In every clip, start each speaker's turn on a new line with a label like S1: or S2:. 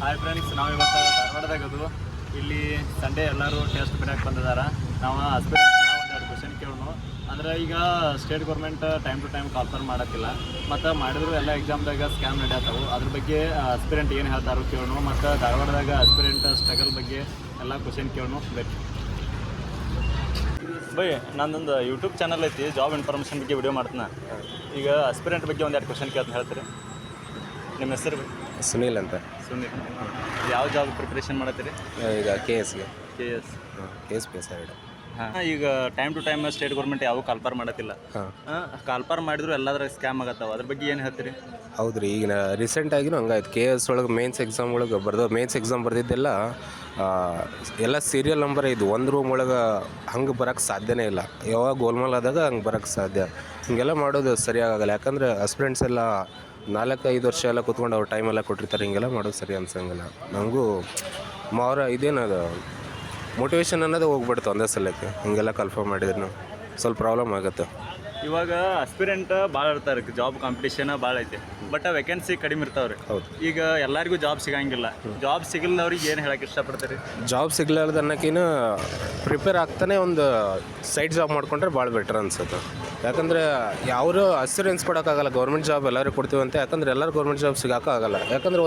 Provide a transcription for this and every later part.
S1: Hi friends, ನಾವು ಇವತ್ತು ಧಾರವಾಡದಾಗದು ಇಲ್ಲಿ ಸಂಡೇ ಎಲ್ಲರೂ ಟೆಸ್ಟ್ ಬರೆಯಕ್ಕೆ ಬಂದಿದ್ದಾರೆ. ನಾವು ಆಸ್ಪಿರೆಂಟ್ನ ಒಂದೆರಡು ಕ್ವಶನ್ ಕೇಳೋಣ. ಅಂದ್ರೆ ಈಗ state government time to time call for ಮಾಡತ್ತಿಲ್ಲ, ಮತ್ತು ಮಾಡಿದ್ರು ಎಲ್ಲ ಎಕ್ಸಾಮ್ದಾಗ ಸ್ಕ್ಯಾಮ್ ನಡೆಯತ್ತವು. ಅದ್ರ ಬಗ್ಗೆ ಆಸ್ಪಿರೆಂಟ್ ಏನು ಹೇಳ್ತಾರೋ ಕೇಳೋಣ, ಮತ್ತು ಧಾರವಾಡದಾಗ ಆಸ್ಪಿರೆಂಟ್ ಸ್ಟ್ರಗಲ್ ಬಗ್ಗೆ ಎಲ್ಲ ಕ್ವಶನ್ ಕೇಳೋಣ. ಬೈ, ನಂದೊಂದು ಯೂಟ್ಯೂಬ್ ಚಾನಲ್ ಐತಿ, ಜಾಬ್ ಇನ್ಫಾರ್ಮೇಷನ್ ಬಗ್ಗೆ ವಿಡಿಯೋ ಮಾಡ್ತೀನಿ. ಈಗ ಆಸ್ಪಿರೆಂಟ್ ಬಗ್ಗೆ ಒಂದೆರಡು ಕ್ವಶನ್ ಕೇಳ್ತೀನಿ, ಹೇಳ್ತೀರಿ? ನಿಮ್ಮ ಹೆಸರು?
S2: ಸುನೀಲ್ ಅಂತ.
S1: ಸುನೀಲ್. ಯಾವ ಜಾಬ್ ಪ್ರಿಪ್ರೇಷನ್ ಮಾಡತ್ತೀರಿ?
S2: ಈಗ ಕೆ ಎಸ್ ಪಿ ಎಸ್ ಎರಡು.
S1: ಹಾಂ, ಈಗ time to time state government ಯಾವ ಕಾಲ್ಪಾರ್ ಮಾಡತ್ತಿಲ್ಲ. ಕಾಲ್ಪಾರ್ ಮಾಡಿದ್ರು ಎಲ್ಲಾದ್ರಾಗ ಸ್ಕ್ಯಾಮ್ ಆಗತ್ತಾವ, ಅದ್ರ ಬಗ್ಗೆ ಏನು ಹೇಳ್ತೀರಿ?
S2: ಹೌದು ರೀ, ಈಗ ರೀಸೆಂಟಾಗಿನೂ ಹಂಗಾಯ್ತು. ಕೆ ಎಸ್ ಒಳಗೆ ಮೇನ್ಸ್ ಎಕ್ಸಾಮ್ ಒಳಗೆ ಮೇನ್ಸ್ ಎಕ್ಸಾಮ್ ಬರ್ದಿದ್ದೆಲ್ಲ ಎಲ್ಲ ಸೀರಿಯಲ್ ನಂಬರ್ ಇದು. ಒಂದು ರೂಮ್ ಒಳಗೆ ಹಂಗೆ ಬರೋಕ್ಕೆ ಸಾಧ್ಯನೇ ಇಲ್ಲ. ಯಾವಾಗ ಗೋಲ್ಮಾಲ್ ಆದಾಗ ಹಂಗೆ ಬರೋಕ್ಕೆ ಸಾಧ್ಯ. ಹಿಂಗೆಲ್ಲ ಮಾಡೋದು ಸರಿಯಾಗಲ್ಲ. ಯಾಕಂದರೆ ಆಸ್ಪಿರೆಂಟ್ಸ್ ಎಲ್ಲ 4-5 ವರ್ಷ ಎಲ್ಲ ಕೂತ್ಕೊಂಡು ಅವ್ರು ಟೈಮೆಲ್ಲ ಕೊಟ್ಟಿರ್ತಾರೆ. ಹಿಂಗೆಲ್ಲ ಮಾಡೋದು ಸರಿ ಅನ್ಸಂಗಿಲ್ಲ ನನಗೂ. ಅವರ ಇದೇನದು ಮೋಟಿವೇಶನ್ ಅನ್ನೋದು ಹೋಗ್ಬಿಡ್ತು ಒಂದೇ ಸಲಕ್ಕೆ. ಹಿಂಗೆಲ್ಲ ಕನ್ಫರ್ಮ್ ಮಾಡಿದ್ರು ಸ್ವಲ್ಪ ಪ್ರಾಬ್ಲಮ್ ಆಗುತ್ತೆ.
S1: ಇವಾಗ ಆಸ್ಪಿರೆಂಟ್ ಭಾಳ ಇರ್ತಾರೆ, ಜಾಬ್ ಕಾಂಪಿಟೇಷನ್ ಭಾಳ ಐತೆ, ಬಟ್ ವೇಕೆನ್ಸಿ ಕಡಿಮೆ ಇರ್ತಾವ್ರಿ.
S2: ಹೌದು,
S1: ಈಗ ಎಲ್ಲರಿಗೂ ಜಾಬ್ ಸಿಗಂಗಿಲ್ಲ. ಜಾಬ್ ಸಿಗಲ್ದವ್ರಿಗೆ ಏನು ಹೇಳಕ್ಕೆ ಇಷ್ಟಪಡ್ತೀರಿ?
S2: ಜಾಬ್ ಸಿಗ್ಲಾರ್ದು ಅನ್ನೋಕ್ಕಿಂತ ಪ್ರಿಪೇರ್ ಆಗ್ತಾನೆ ಒಂದು ಸೈಡ್ ಜಾಬ್ ಮಾಡ್ಕೊಂಡ್ರೆ ಭಾಳ ಬೆಟರ್ ಅನ್ಸುತ್ತೆ. ಯಾಕಂದರೆ ಯಾರು ಅಸ್ಯೂರೆನ್ಸ್ ಕೊಡೋಕ್ಕಾಗಲ್ಲ ಗೌರ್ಮೆಂಟ್ ಜಾಬ್ ಎಲ್ಲರೂ ಕೊಡ್ತೀವಿ ಅಂತ. ಯಾಕಂದರೆ ಎಲ್ಲರೂ ಗೌರ್ಮೆಂಟ್ ಜಾಬ್ ಸಿಗೋಕ್ಕಾಗಲ್ಲ. ಯಾಕಂದರೆ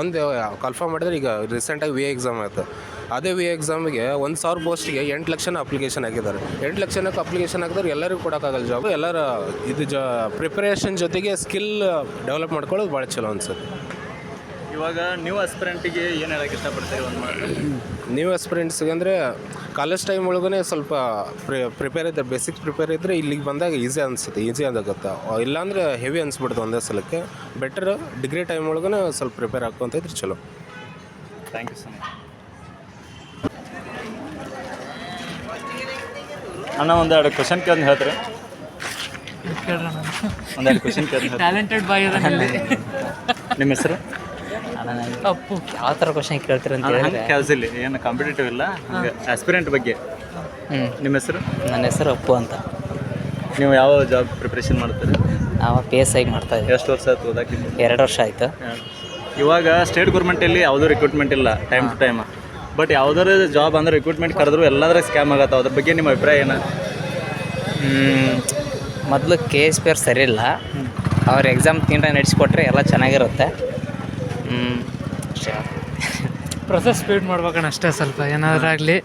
S2: ಒಂದು ಕನ್ಫರ್ಮ್ ಮಾಡಿದ್ರೆ, ಈಗ ರೀಸೆಂಟಾಗಿ ವಿ ಎಕ್ಸಾಮ್ ಆಯಿತು. ಅದೇ ವಿ ಎಕ್ಸಾಮಿಗೆ 1,000 ಪೋಸ್ಟಿಗೆ 8 ಲಕ್ಷನ ಅಪ್ಲಿಕೇಶನ್ ಹಾಕಿದ್ದಾರೆ. 8 ಲಕ್ಷಕ್ಕೆ ಅಪ್ಲಿಕೇಶನ್ ಹಾಕಿದ್ರೆ ಎಲ್ಲರಿಗೂ ಕೊಡೋಕ್ಕಾಗಲ್ಲ ಜಾಬ್. ಎಲ್ಲರೂ ಇದು ಪ್ರಿಪರೇಷನ್ ಜೊತೆಗೆ ಸ್ಕಿಲ್ ಡೆವಲಪ್ ಮಾಡ್ಕೊಳ್ಳೋದು ಭಾಳ ಚಲೋ ಅನ್ಸುತ್ತೆ.
S1: ಇವಾಗ ನೀವು ಆಸ್ಪಿರೆಂಟಿಗೆ ಏನು ಹೇಳಕ್ಕೆ ಇಷ್ಟಪಡ್ತೀರಿ? ಒಂದು ಮಾಡಿ
S2: ನೀವು ಆಸ್ಪಿರೆಂಟ್ಸ್ಗೆ ಅಂದರೆ ಕಾಲೇಜ್ ಟೈಮ್ ಒಳಗೇ ಸ್ವಲ್ಪ ಪ್ರಿಪೇರ್ ಇದ್ದರೆ, ಬೇಸಿಕ್ ಪ್ರಿಪೇರ್ ಇದ್ದರೆ ಇಲ್ಲಿಗೆ ಬಂದಾಗ ಈಸಿ ಆಗುತ್ತೆ. ಇಲ್ಲಾಂದರೆ ಹೆವಿ ಅನಿಸ್ಬಿಡ್ತು ಒಂದೇ ಸಲಕ್ಕೆ. ಬೆಟರ್ ಡಿಗ್ರಿ ಟೈಮ್ ಒಳಗೇ ಸ್ವಲ್ಪ ಪ್ರಿಪೇರ್ ಹಾಕ್ಕೊಂತ ಇದ್ರೆ ಚಲೋ.
S1: ಥ್ಯಾಂಕ್ ಯು ಸೊ ಮಚ್ ಅಣ್ಣ. ಒಂದೆರಡು ಕ್ವಶನ್ ಕೇಳಿ ಹೇಳ್ತೀರಿ? ಒಂದೆರಡು ಕ್ವಶನ್ ಕೇಳಿ.
S3: ಟ್ಯಾಲೆಂಟೆಡ್ ಬಾಯ್ ಅದ.
S1: ನಿಮ್ಮ ಹೆಸರು?
S3: ಅಪ್ಪು. ಯಾವ ಥರ ಕ್ವಶನ್ ಕೇಳ್ತೀರ ಅಂತ ಹೇಳಿ?
S1: ಕ್ಯಾಸುಲಿ, ಏನು ಕಾಂಪಿಟೇಟಿವ್ ಇಲ್ಲ, ಹಂಗೆ ಆಸ್ಪಿರೆಂಟ್ ಬಗ್ಗೆ. ನಿಮ್ಮ ಹೆಸರು?
S3: ನನ್ನ ಹೆಸರು ಅಪ್ಪು ಅಂತ.
S1: ನೀವು ಯಾವ ಜಾಬ್ ಪ್ರಿಪ್ರೇಷನ್ ಮಾಡ್ತೀರಿ?
S3: ನಾವು PSI ಮಾಡ್ತಾ ಇದ್ದೀವಿ.
S1: ಎಷ್ಟು ವರ್ಷ ಆಯ್ತು ಓದಾಕಿದ್ದು?
S3: 2 ವರ್ಷ ಆಯಿತು.
S1: ಇವಾಗ ಸ್ಟೇಟ್ ಗೌರ್ಮೆಂಟಲ್ಲಿ ಯಾವುದೂ ರಿಕ್ರೂಟ್ಮೆಂಟ್ ಇಲ್ಲ ಟೈಮ್ ಟು ಟೈಮ್, ಬಟ್ ಯಾವುದಾದ್ರು ಜಾಬ್ ಅಂದ್ರೆ ರಿಕ್ರೂಟ್ಮೆಂಟ್ ಕರೆದ್ರು ಎಲ್ಲಾದ್ರೂ ಸ್ಕ್ಯಾಮ್ ಆಗತ್ತೆ. ಅದ್ರ ಬಗ್ಗೆ ನಿಮ್ಮ ಅಭಿಪ್ರಾಯ ಏನು?
S3: ಮೊದಲು KSPR ಸರಿ ಇಲ್ಲ. ಅವ್ರ ಎಕ್ಸಾಮ್ ತಿಂಗಳ ನಡೆಸಿಕೊಟ್ರೆ ಎಲ್ಲ ಚೆನ್ನಾಗಿರುತ್ತೆ.
S4: ಪ್ರೊಸೆಸ್ ಸ್ಪೀಡ್ ಮಾಡ್ಬೇಕಣ್ಣ ಅಷ್ಟೇ. ಸ್ವಲ್ಪ ಏನಾದರೂ ಆಗಲಿ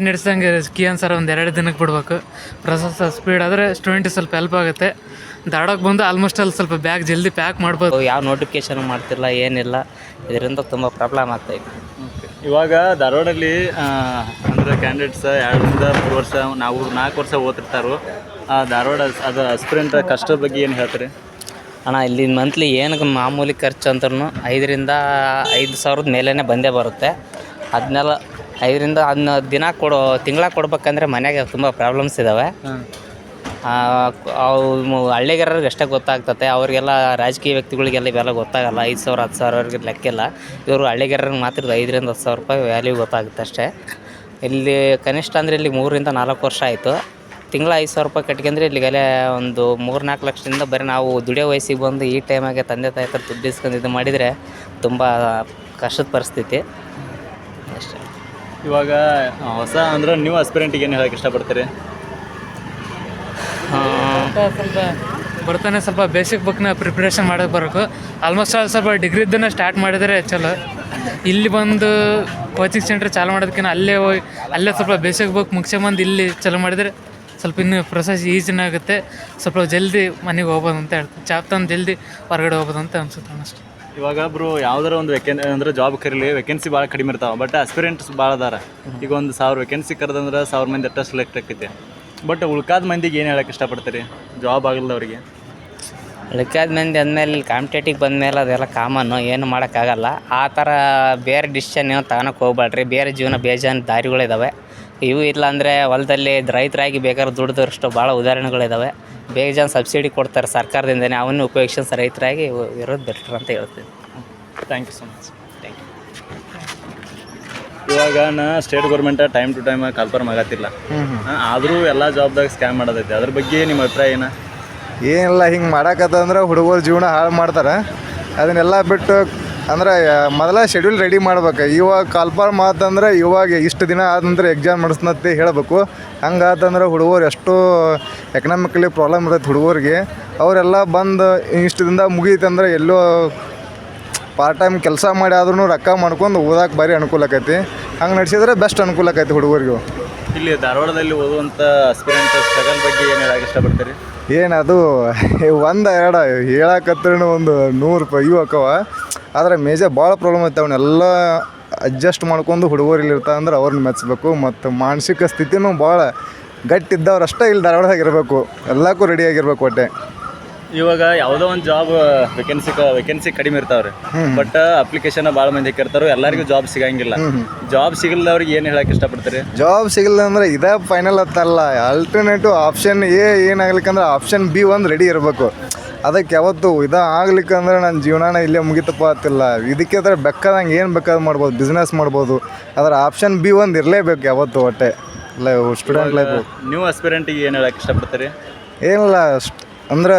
S4: ನಡೆಸ್ದಂಗೆ ಕೀ ಆನ್ಸರ್ 1-2 ದಿನಕ್ಕೆ ಬಿಡ್ಬೇಕು. ಪ್ರೊಸೆಸ್ ಸ್ಪೀಡ್ ಆದರೆ ಸ್ಟೂಡೆಂಟಿಗೆ ಸ್ವಲ್ಪ ಹೆಲ್ಪ್ ಆಗುತ್ತೆ. ದಾಡೋಕೆ ಬಂದು ಆಲ್ಮೋಸ್ಟ್ ಅಲ್ಲಿ ಸ್ವಲ್ಪ ಬ್ಯಾಗ್ ಜಲ್ದಿ ಪ್ಯಾಕ್ ಮಾಡ್ಬೋದು.
S3: ಯಾವ ನೋಟಿಫಿಕೇಶನ್ ಮಾಡ್ತಿಲ್ಲ, ಏನಿಲ್ಲ. ಇದರಿಂದ ತುಂಬ ಪ್ರಾಬ್ಲಮ್ ಆಗ್ತಾಯಿದೆ.
S1: ಇವಾಗ ಧಾರವಾಡಲ್ಲಿ ಅಂದರೆ ಕ್ಯಾಂಡಿಡೇಟ್ಸ್ 2-3 ವರ್ಷ, 4 ವರ್ಷ ಓದ್ತಿರ್ತಾರೋ. ಧಾರವಾಡ ಅದು ಆಸ್ಪಿರೆಂಟ್ ಕಷ್ಟದ ಬಗ್ಗೆ ಏನು ಹೇಳ್ತೀರಿ?
S3: ಅಣ್ಣ, ಇಲ್ಲಿ ಮಂತ್ಲಿ ಏನಕ್ಕೆ ಮಾಮೂಲಿ ಖರ್ಚು ಅಂದ್ರೂ 5,000 ಮೇಲೇ ಬಂದೇ ಬರುತ್ತೆ. ಅದನ್ನೆಲ್ಲ 5-10 ದಿನ ತಿಂಗಳ ಕೊಡ್ಬೇಕಂದ್ರೆ ಮನೆಗೆ ತುಂಬ ಪ್ರಾಬ್ಲಮ್ಸ್ ಇದ್ದಾವೆ. ಅವು ಹಳ್ಳಿಗಾರರಿಗೆ ಅಷ್ಟೇ ಗೊತ್ತಾಗ್ತದೆ. ಅವರಿಗೆಲ್ಲ ರಾಜಕೀಯ ವ್ಯಕ್ತಿಗಳಿಗೆಲ್ಲ ಇವೆಲ್ಲ ಗೊತ್ತಾಗಲ್ಲ. 5,000 10,000 ಅವ್ರಿಗೆ ಲೆಕ್ಕಿಲ್ಲ. ಇವರು ಹಳ್ಳಿಗಾರರಿಗೆ ಮಾತ್ರ 5,000-10,000 ರೂಪಾಯಿ ವ್ಯಾಲ್ಯೂ ಗೊತ್ತಾಗುತ್ತೆ ಅಷ್ಟೇ. ಇಲ್ಲಿ ಕನಿಷ್ಠ ಅಂದರೆ ಇಲ್ಲಿ 3-4 ವರ್ಷ ಆಯಿತು. ತಿಂಗಳ 5,000 ರೂಪಾಯಿ ಕಟ್ಕೊಂಡ್ರೆ ಇಲ್ಲಿಗೆಲ್ಲ ಒಂದು 3-4 ಲಕ್ಷದಿಂದ ಬರೀ ನಾವು ದುಡಿಯೋ ವಯಸ್ಸಿಗೆ ಬಂದು ಈ ಟೈಮಾಗೆ ತಂದೆ ತಾಯಿ ಹತ್ರ ದುಡ್ಡು ಇಸ್ಕೊಂಡು ಇದು ಮಾಡಿದರೆ ತುಂಬ ಕಷ್ಟದ ಪರಿಸ್ಥಿತಿ ಅಷ್ಟೇ.
S1: ಇವಾಗ ಹೊಸ ಅಂದ್ರೆ ನೀವು ಆಸ್ಪಿರೆಂಟಿಗೆ ಏನು ಹೇಳಕ್ಕೆ ಇಷ್ಟಪಡ್ತೀರಿ?
S4: ಸ್ವಲ್ಪ ಬರ್ತಾನೆ ಸ್ವಲ್ಪ ಬೇಸಿಕ್ ಬುಕ್ನ ಪ್ರಿಪ್ರೇಷನ್ ಮಾಡೋಕೆ ಬರಬೇಕು. ಆಲ್ಮೋಸ್ಟ್ ಸ್ವಲ್ಪ ಡಿಗ್ರಿದ್ದನ್ನು ಸ್ಟಾರ್ಟ್ ಮಾಡಿದರೆ ಚಲೋ. ಇಲ್ಲಿ ಬಂದು ಕೋಚಿಂಗ್ ಸೆಂಟ್ರ್ ಚಾಲು ಮಾಡೋದಕ್ಕಿಂತ ಅಲ್ಲೇ ಸ್ವಲ್ಪ ಬೇಸಿಕ್ ಬುಕ್ ಮುಗಿಸ್ಕೊಂಬಂದು ಇಲ್ಲಿ ಚಾಲು ಮಾಡಿದರೆ ಸ್ವಲ್ಪ ಇನ್ನೂ ಪ್ರೊಸೆಸ್ ಈಸಿನ ಆಗುತ್ತೆ. ಸ್ವಲ್ಪ ಜಲ್ದಿ ಮನೆಗೆ ಹೋಗ್ಬೋದು ಅಂತ ಹೇಳ್ತೀನಿ. ಜಾಬ್ ತಂದು ಜಲ್ದಿ ಹೊರಗಡೆ ಹೋಗ್ಬೋದು ಅಂತ ಅನ್ಸುತ್ತೆ ಅಷ್ಟೇ.
S1: ಇವಾಗ ಒಬ್ಬರು ಯಾವ್ದಾರ ಒಂದು ಅಂದರೆ ಜಾಬ್ ಕರೀಲಿ, ವೇಕೆನ್ಸಿ ಭಾಳ ಕಡಿಮೆ ಇರ್ತಾವೆ, ಬಟ್ ಆಸ್ಪಿರೆಂಟ್ಸ್ ಭಾಳ ಅದಾರ. ಈಗ ಒಂದು 1000 ವೇಕೆನ್ಸಿ ಕರೆದಂದ್ರೆ 1000 ಮಂದಿ ಅಷ್ಟು ಸೆಲೆಕ್ಟ್ ಆಗ್ತೈತೆ. ಬಟ್ ಉಳ್ಕಾದ ಮಂದಿಗೆ ಏನು ಹೇಳಕ್ಕೆ ಇಷ್ಟಪಡ್ತೀರಿ ಜಾಬ್ ಆಗಲ್ದವ್ರಿಗೆ?
S3: ಉಳ್ಕಾದ ಮಂದಿ ಅಂದಮೇಲೆ ಕಾಂಪಿಟೇಟಿವ್ ಬಂದಮೇಲೆ ಅದೆಲ್ಲ ಕಾಮನ್ನು, ಏನು ಮಾಡೋಕ್ಕಾಗಲ್ಲ. ಆ ಥರ ಬೇರೆ ಡಿಸಿಷನ್ ಏನೋ ತಗೊಳಕ್ಕೆ ಹೋಗ್ಬೇಡ್ರಿ. ಬೇರೆ ಜೀವನ ಬೇಜಾನ್ ದಾರಿಗಳಿದ್ದಾವೆ. ಇವು ಇಲ್ಲಾಂದರೆ ಹೊಲದಲ್ಲಿ ರೈತರಾಗಿ ಬೇಕಾದ್ರೆ ದುಡಿದಷ್ಟು ಭಾಳ ಉದಾಹರಣೆಗಳಿದ್ದಾವೆ. ಬೇಜಾನ್ ಸಬ್ಸಿಡಿ ಕೊಡ್ತಾರೆ ಸರ್ಕಾರದಿಂದನೇ. ಅವನ್ನ ಉಪಯೋಗಿಸಿ ರೈತರಾಗಿ ಇರೋದು ಬೆಟರ್ ಅಂತ ಹೇಳ್ತೀನಿ.
S1: Thank you so much. Thank you. ಇವಾಗ state government time to time ಕಾಲ್ಫರ್ಮ್ ಆಗತ್ತಿಲ್ಲ, ಆದರೂ ಎಲ್ಲ ಜಾಬ್ದಾಗ ಸ್ಕ್ಯಾಮ್ ಮಾಡೋದೈತೆ. ಅದ್ರ ಬಗ್ಗೆ ನಿಮ್ಮ ಅಭಿಪ್ರಾಯ ಏನು?
S5: ಏನಿಲ್ಲ, ಹಿಂಗೆ ಮಾಡಾಕತ್ತಂದ್ರೆ ಹುಡುಗರ ಜೀವನ ಹಾಳು ಮಾಡ್ತಾರೆ. ಅದನ್ನೆಲ್ಲ ಬಿಟ್ಟು ಅಂದ್ರೆ ಮೊದಲ ಶೆಡ್ಯೂಲ್ ರೆಡಿ ಮಾಡ್ಬೇಕು. ಇವಾಗ ಕಾಲ್ಪಾರ್ ಮಾತಂದ್ರೆ ಇವಾಗ ಇಷ್ಟು ದಿನ ಆದ ನಂತರ ಎಕ್ಸಾಮ್ ನಡೆಸ್ನತ್ತೆ ಹೇಳಬೇಕು. ಹಂಗಾತಂದ್ರೆ ಹುಡುಗರು ಎಷ್ಟೋ ಎಕನಾಮಿಕಲಿ ಪ್ರಾಬ್ಲಮ್ ಇರುತ್ತೆ ಹುಡುಗರಿಗೆ. ಅವರೆಲ್ಲ ಬಂದು ಇಷ್ಟು ದಿನದಾಗ ಮುಗೀತಂದ್ರೆ ಎಲ್ಲೋ ಪಾರ್ಟ್ ಟೈಮ್ ಕೆಲಸ ಮಾಡಿ ಆದ್ರೂ ರೊಕ್ಕ ಮಾಡ್ಕೊಂಡು ಓದಕ್ಕೆ ಭಾರಿ ಅನುಕೂಲ ಆಕೈತಿ. ಹಂಗೆ ನಡೆಸಿದ್ರೆ ಬೆಸ್ಟ್ ಅನುಕೂಲ ಆಕೈತಿ ಹುಡುಗರಿಗೆ.
S1: ಇಲ್ಲಿ ಧಾರವಾಡದಲ್ಲಿ ಓದುವಂಥ ಆಸ್ಪಿರೆಂಟ್ ಸ್ಟ್ರಗಲ್ ಬಗ್ಗೆ ಏನು ಹೇಳಕ್ಕೆ ಇಷ್ಟಪಡ್ತೀರಿ?
S5: ಏನದು ಒಂದು ಎರಡು ಹೇಳಕತ್ರ ಒಂದು 100 ರೂಪಾಯಿ ಇವು ಹಾಕವ. ಆದರೆ ಮೇಜರ್ ಭಾಳ ಪ್ರಾಬ್ಲಮ್ ಐತೆ. ಅವನ್ನೆಲ್ಲ ಅಡ್ಜಸ್ಟ್ ಮಾಡ್ಕೊಂಡು ಹುಡುಗರು ಇಲ್ಲಿ ಇರ್ತಾರೆ ಅಂದ್ರೆ ಅವ್ರನ್ನ ಮೆಚ್ಚಬೇಕು. ಮತ್ತು ಮಾನಸಿಕ ಸ್ಥಿತಿನೂ ಭಾಳ ಗಟ್ಟಿದ್ದವ್ರು ಅಷ್ಟೇ ಇಲ್ಲಿ ಧಾರವಾಡದಾಗ ಇರಬೇಕು. ಎಲ್ಲಕ್ಕೂ ರೆಡಿಯಾಗಿರ್ಬೇಕು ಒಟ್ಟೆ.
S1: ಇವಾಗ ಯಾವುದೋ ಒಂದು ಜಾಬ್ ವೇಕೆನ್ಸಿ ಕಡಿಮೆ ಇರ್ತಾವ್ರಿ, ಬಟ್ ಅಪ್ಲಿಕೇಶನ್ ಭಾಳ ಮಂದಿ ಹಾಕಿರ್ತಾರೋ, ಎಲ್ಲರಿಗೂ ಜಾಬ್ ಸಿಗಂಗಿಲ್ಲ. ಜಾಬ್ ಸಿಗಲ್ದವ್ರಿಗೆ ಏನು ಹೇಳಕ್ಕೆ ಇಷ್ಟಪಡ್ತೀರಿ?
S5: ಜಾಬ್ ಸಿಗಲ್ಲ ಅಂದ್ರೆ ಇದೇ ಫೈನಲ್ ಅಂತಲ್ಲ. ಆಲ್ಟರ್ನೇಟಿವ್ ಆಪ್ಷನ್ ಏನಾಗ್ಲಿಕ್ಕಂದ್ರೆ ಆಪ್ಷನ್ B ಒಂದು ರೆಡಿ ಇರಬೇಕು. ಅದಕ್ಕೆ ಯಾವತ್ತು ಆಗ್ಲಿಕ್ಕಂದ್ರೆ ನನ್ನ ಜೀವನಾನ ಇಲ್ಲೇ ಮುಗಿತಪ್ಪ ಅಂತಿಲ್ಲ. ಇದಕ್ಕೆ ಅದ್ರ ಬೇಕಾದಂಗೆ ಏನು ಬೇಕಾದ್ರೆ ಮಾಡ್ಬೋದು, ಬಿಸ್ನೆಸ್ ಮಾಡ್ಬೋದು. ಅದರ ಆಪ್ಷನ್ B ಒಂದು ಇರಲೇಬೇಕು ಯಾವತ್ತು ಒಟ್ಟೆ ಸ್ಟೂಡೆಂಟ್ ಲೈಫು.
S1: ನೀವು ಆಸ್ಪಿರೆಂಟಿಗೆ ಏನು ಹೇಳಕ್ಕೆ ಇಷ್ಟಪಡ್ತೀರಿ?
S5: ಏನಿಲ್ಲ ಅಂದ್ರೆ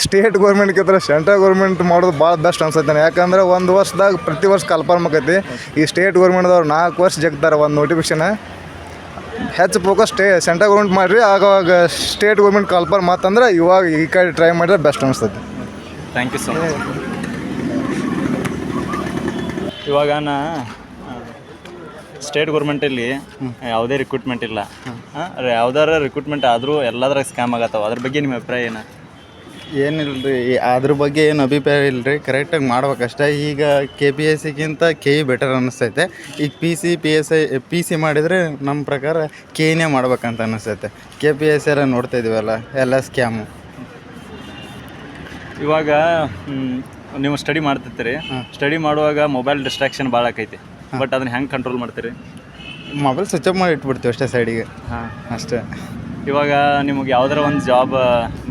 S5: ಸ್ಟೇಟ್ ಗೌರ್ಮೆಂಟ್ಗಿಂತ ಸೆಂಟ್ರಲ್ ಗೌರ್ಮೆಂಟ್ ಮಾಡೋದು ಭಾಳ ಬೆಸ್ಟ್ ಅನ್ಸುತ್ತೆ. ಯಾಕಂದ್ರೆ ಒಂದು ವರ್ಷದಾಗ ಪ್ರತಿ ವರ್ಷ ಕನ್ಫರ್ಮ್ ಆಕೈತಿ. ಈ ಸ್ಟೇಟ್ ಗೌರ್ಮೆಂಟ್ದವ್ರು 4 ವರ್ಷ ಜಗ್ತಾರೆ ಒಂದು ನೋಟಿಫಿಕೇಶನ್. ಹೆಚ್ಚು ಫೋಕಸ್ ಸೆಂಟ್ರಲ್ ಗೌರ್ಮೆಂಟ್ ಮಾಡಿರಿ. ಆವಾಗ ಸ್ಟೇಟ್ ಗೌರ್ಮೆಂಟ್ ಕನ್ಫರ್ಮ್ ಮಾತಂದ್ರೆ ಇವಾಗ ಈ ಕಡೆ ಟ್ರೈ ಮಾಡಿದ್ರೆ ಬೆಸ್ಟ್ ಅನಿಸ್ತೈತಿ.
S1: Thank you so much. ಇವಾಗ ಸ್ಟೇಟ್ ಗೌರ್ಮೆಂಟಲ್ಲಿ ಯಾವುದೇ ರಿಕ್ರೂಟ್ಮೆಂಟ್ ಇಲ್ಲ, ಯಾವ್ದಾರ ರಿಕ್ರೂಟ್ಮೆಂಟ್ ಆದರೂ ಎಲ್ಲದ್ರಾಗ ಸ್ಕ್ಯಾಮ್ ಆಗತ್ತವ. ಅದ್ರ ಬಗ್ಗೆ ನಿಮ್ಮ ಅಭಿಪ್ರಾಯ ಏನು?
S6: ಏನಿಲ್ಲ ರೀ, ಅದ್ರ ಬಗ್ಗೆ ಏನು ಅಭಿಪ್ರಾಯ ಇಲ್ಲ ರೀ. ಕರೆಕ್ಟಾಗಿ ಮಾಡ್ಬೇಕಷ್ಟೇ. ಈಗ KPSCಗಿಂತ KE ಬೆಟರ್ ಅನ್ನಿಸ್ತೈತೆ. ಈಗ PC ಮಾಡಿದರೆ ನಮ್ಮ ಪ್ರಕಾರ KEನೇ ಮಾಡ್ಬೇಕಂತ ಅನ್ನಿಸ್ತೈತೆ. KPSC ಎಲ್ಲ ನೋಡ್ತಾ ಇದೀವಲ್ಲ, ಎಲ್ಲ ಸ್ಕ್ಯಾಮು.
S1: ಇವಾಗ ನೀವು ಸ್ಟಡಿ ಮಾಡ್ತಿರ್ತೀರಿ, ಸ್ಟಡಿ ಮಾಡುವಾಗ ಮೊಬೈಲ್ ಡಿಸ್ಟ್ರಾಕ್ಷನ್ ಭಾಳ ಆಕೈತಿ, ಬಟ್ ಅದನ್ನ ಹೆಂಗೆ ಕಂಟ್ರೋಲ್ ಮಾಡ್ತೀರಿ?
S6: ಮೊಬೈಲ್ ಸ್ವಿಚ್ ಆಫ್ ಮಾಡಿ ಇಟ್ಬಿಡ್ತೀವಿ ಅಷ್ಟೇ ಸೈಡಿಗೆ. ಅಷ್ಟೇ.
S1: ಇವಾಗ ನಿಮಗೆ ಯಾವ್ದಾರ ಒಂದು ಜಾಬ್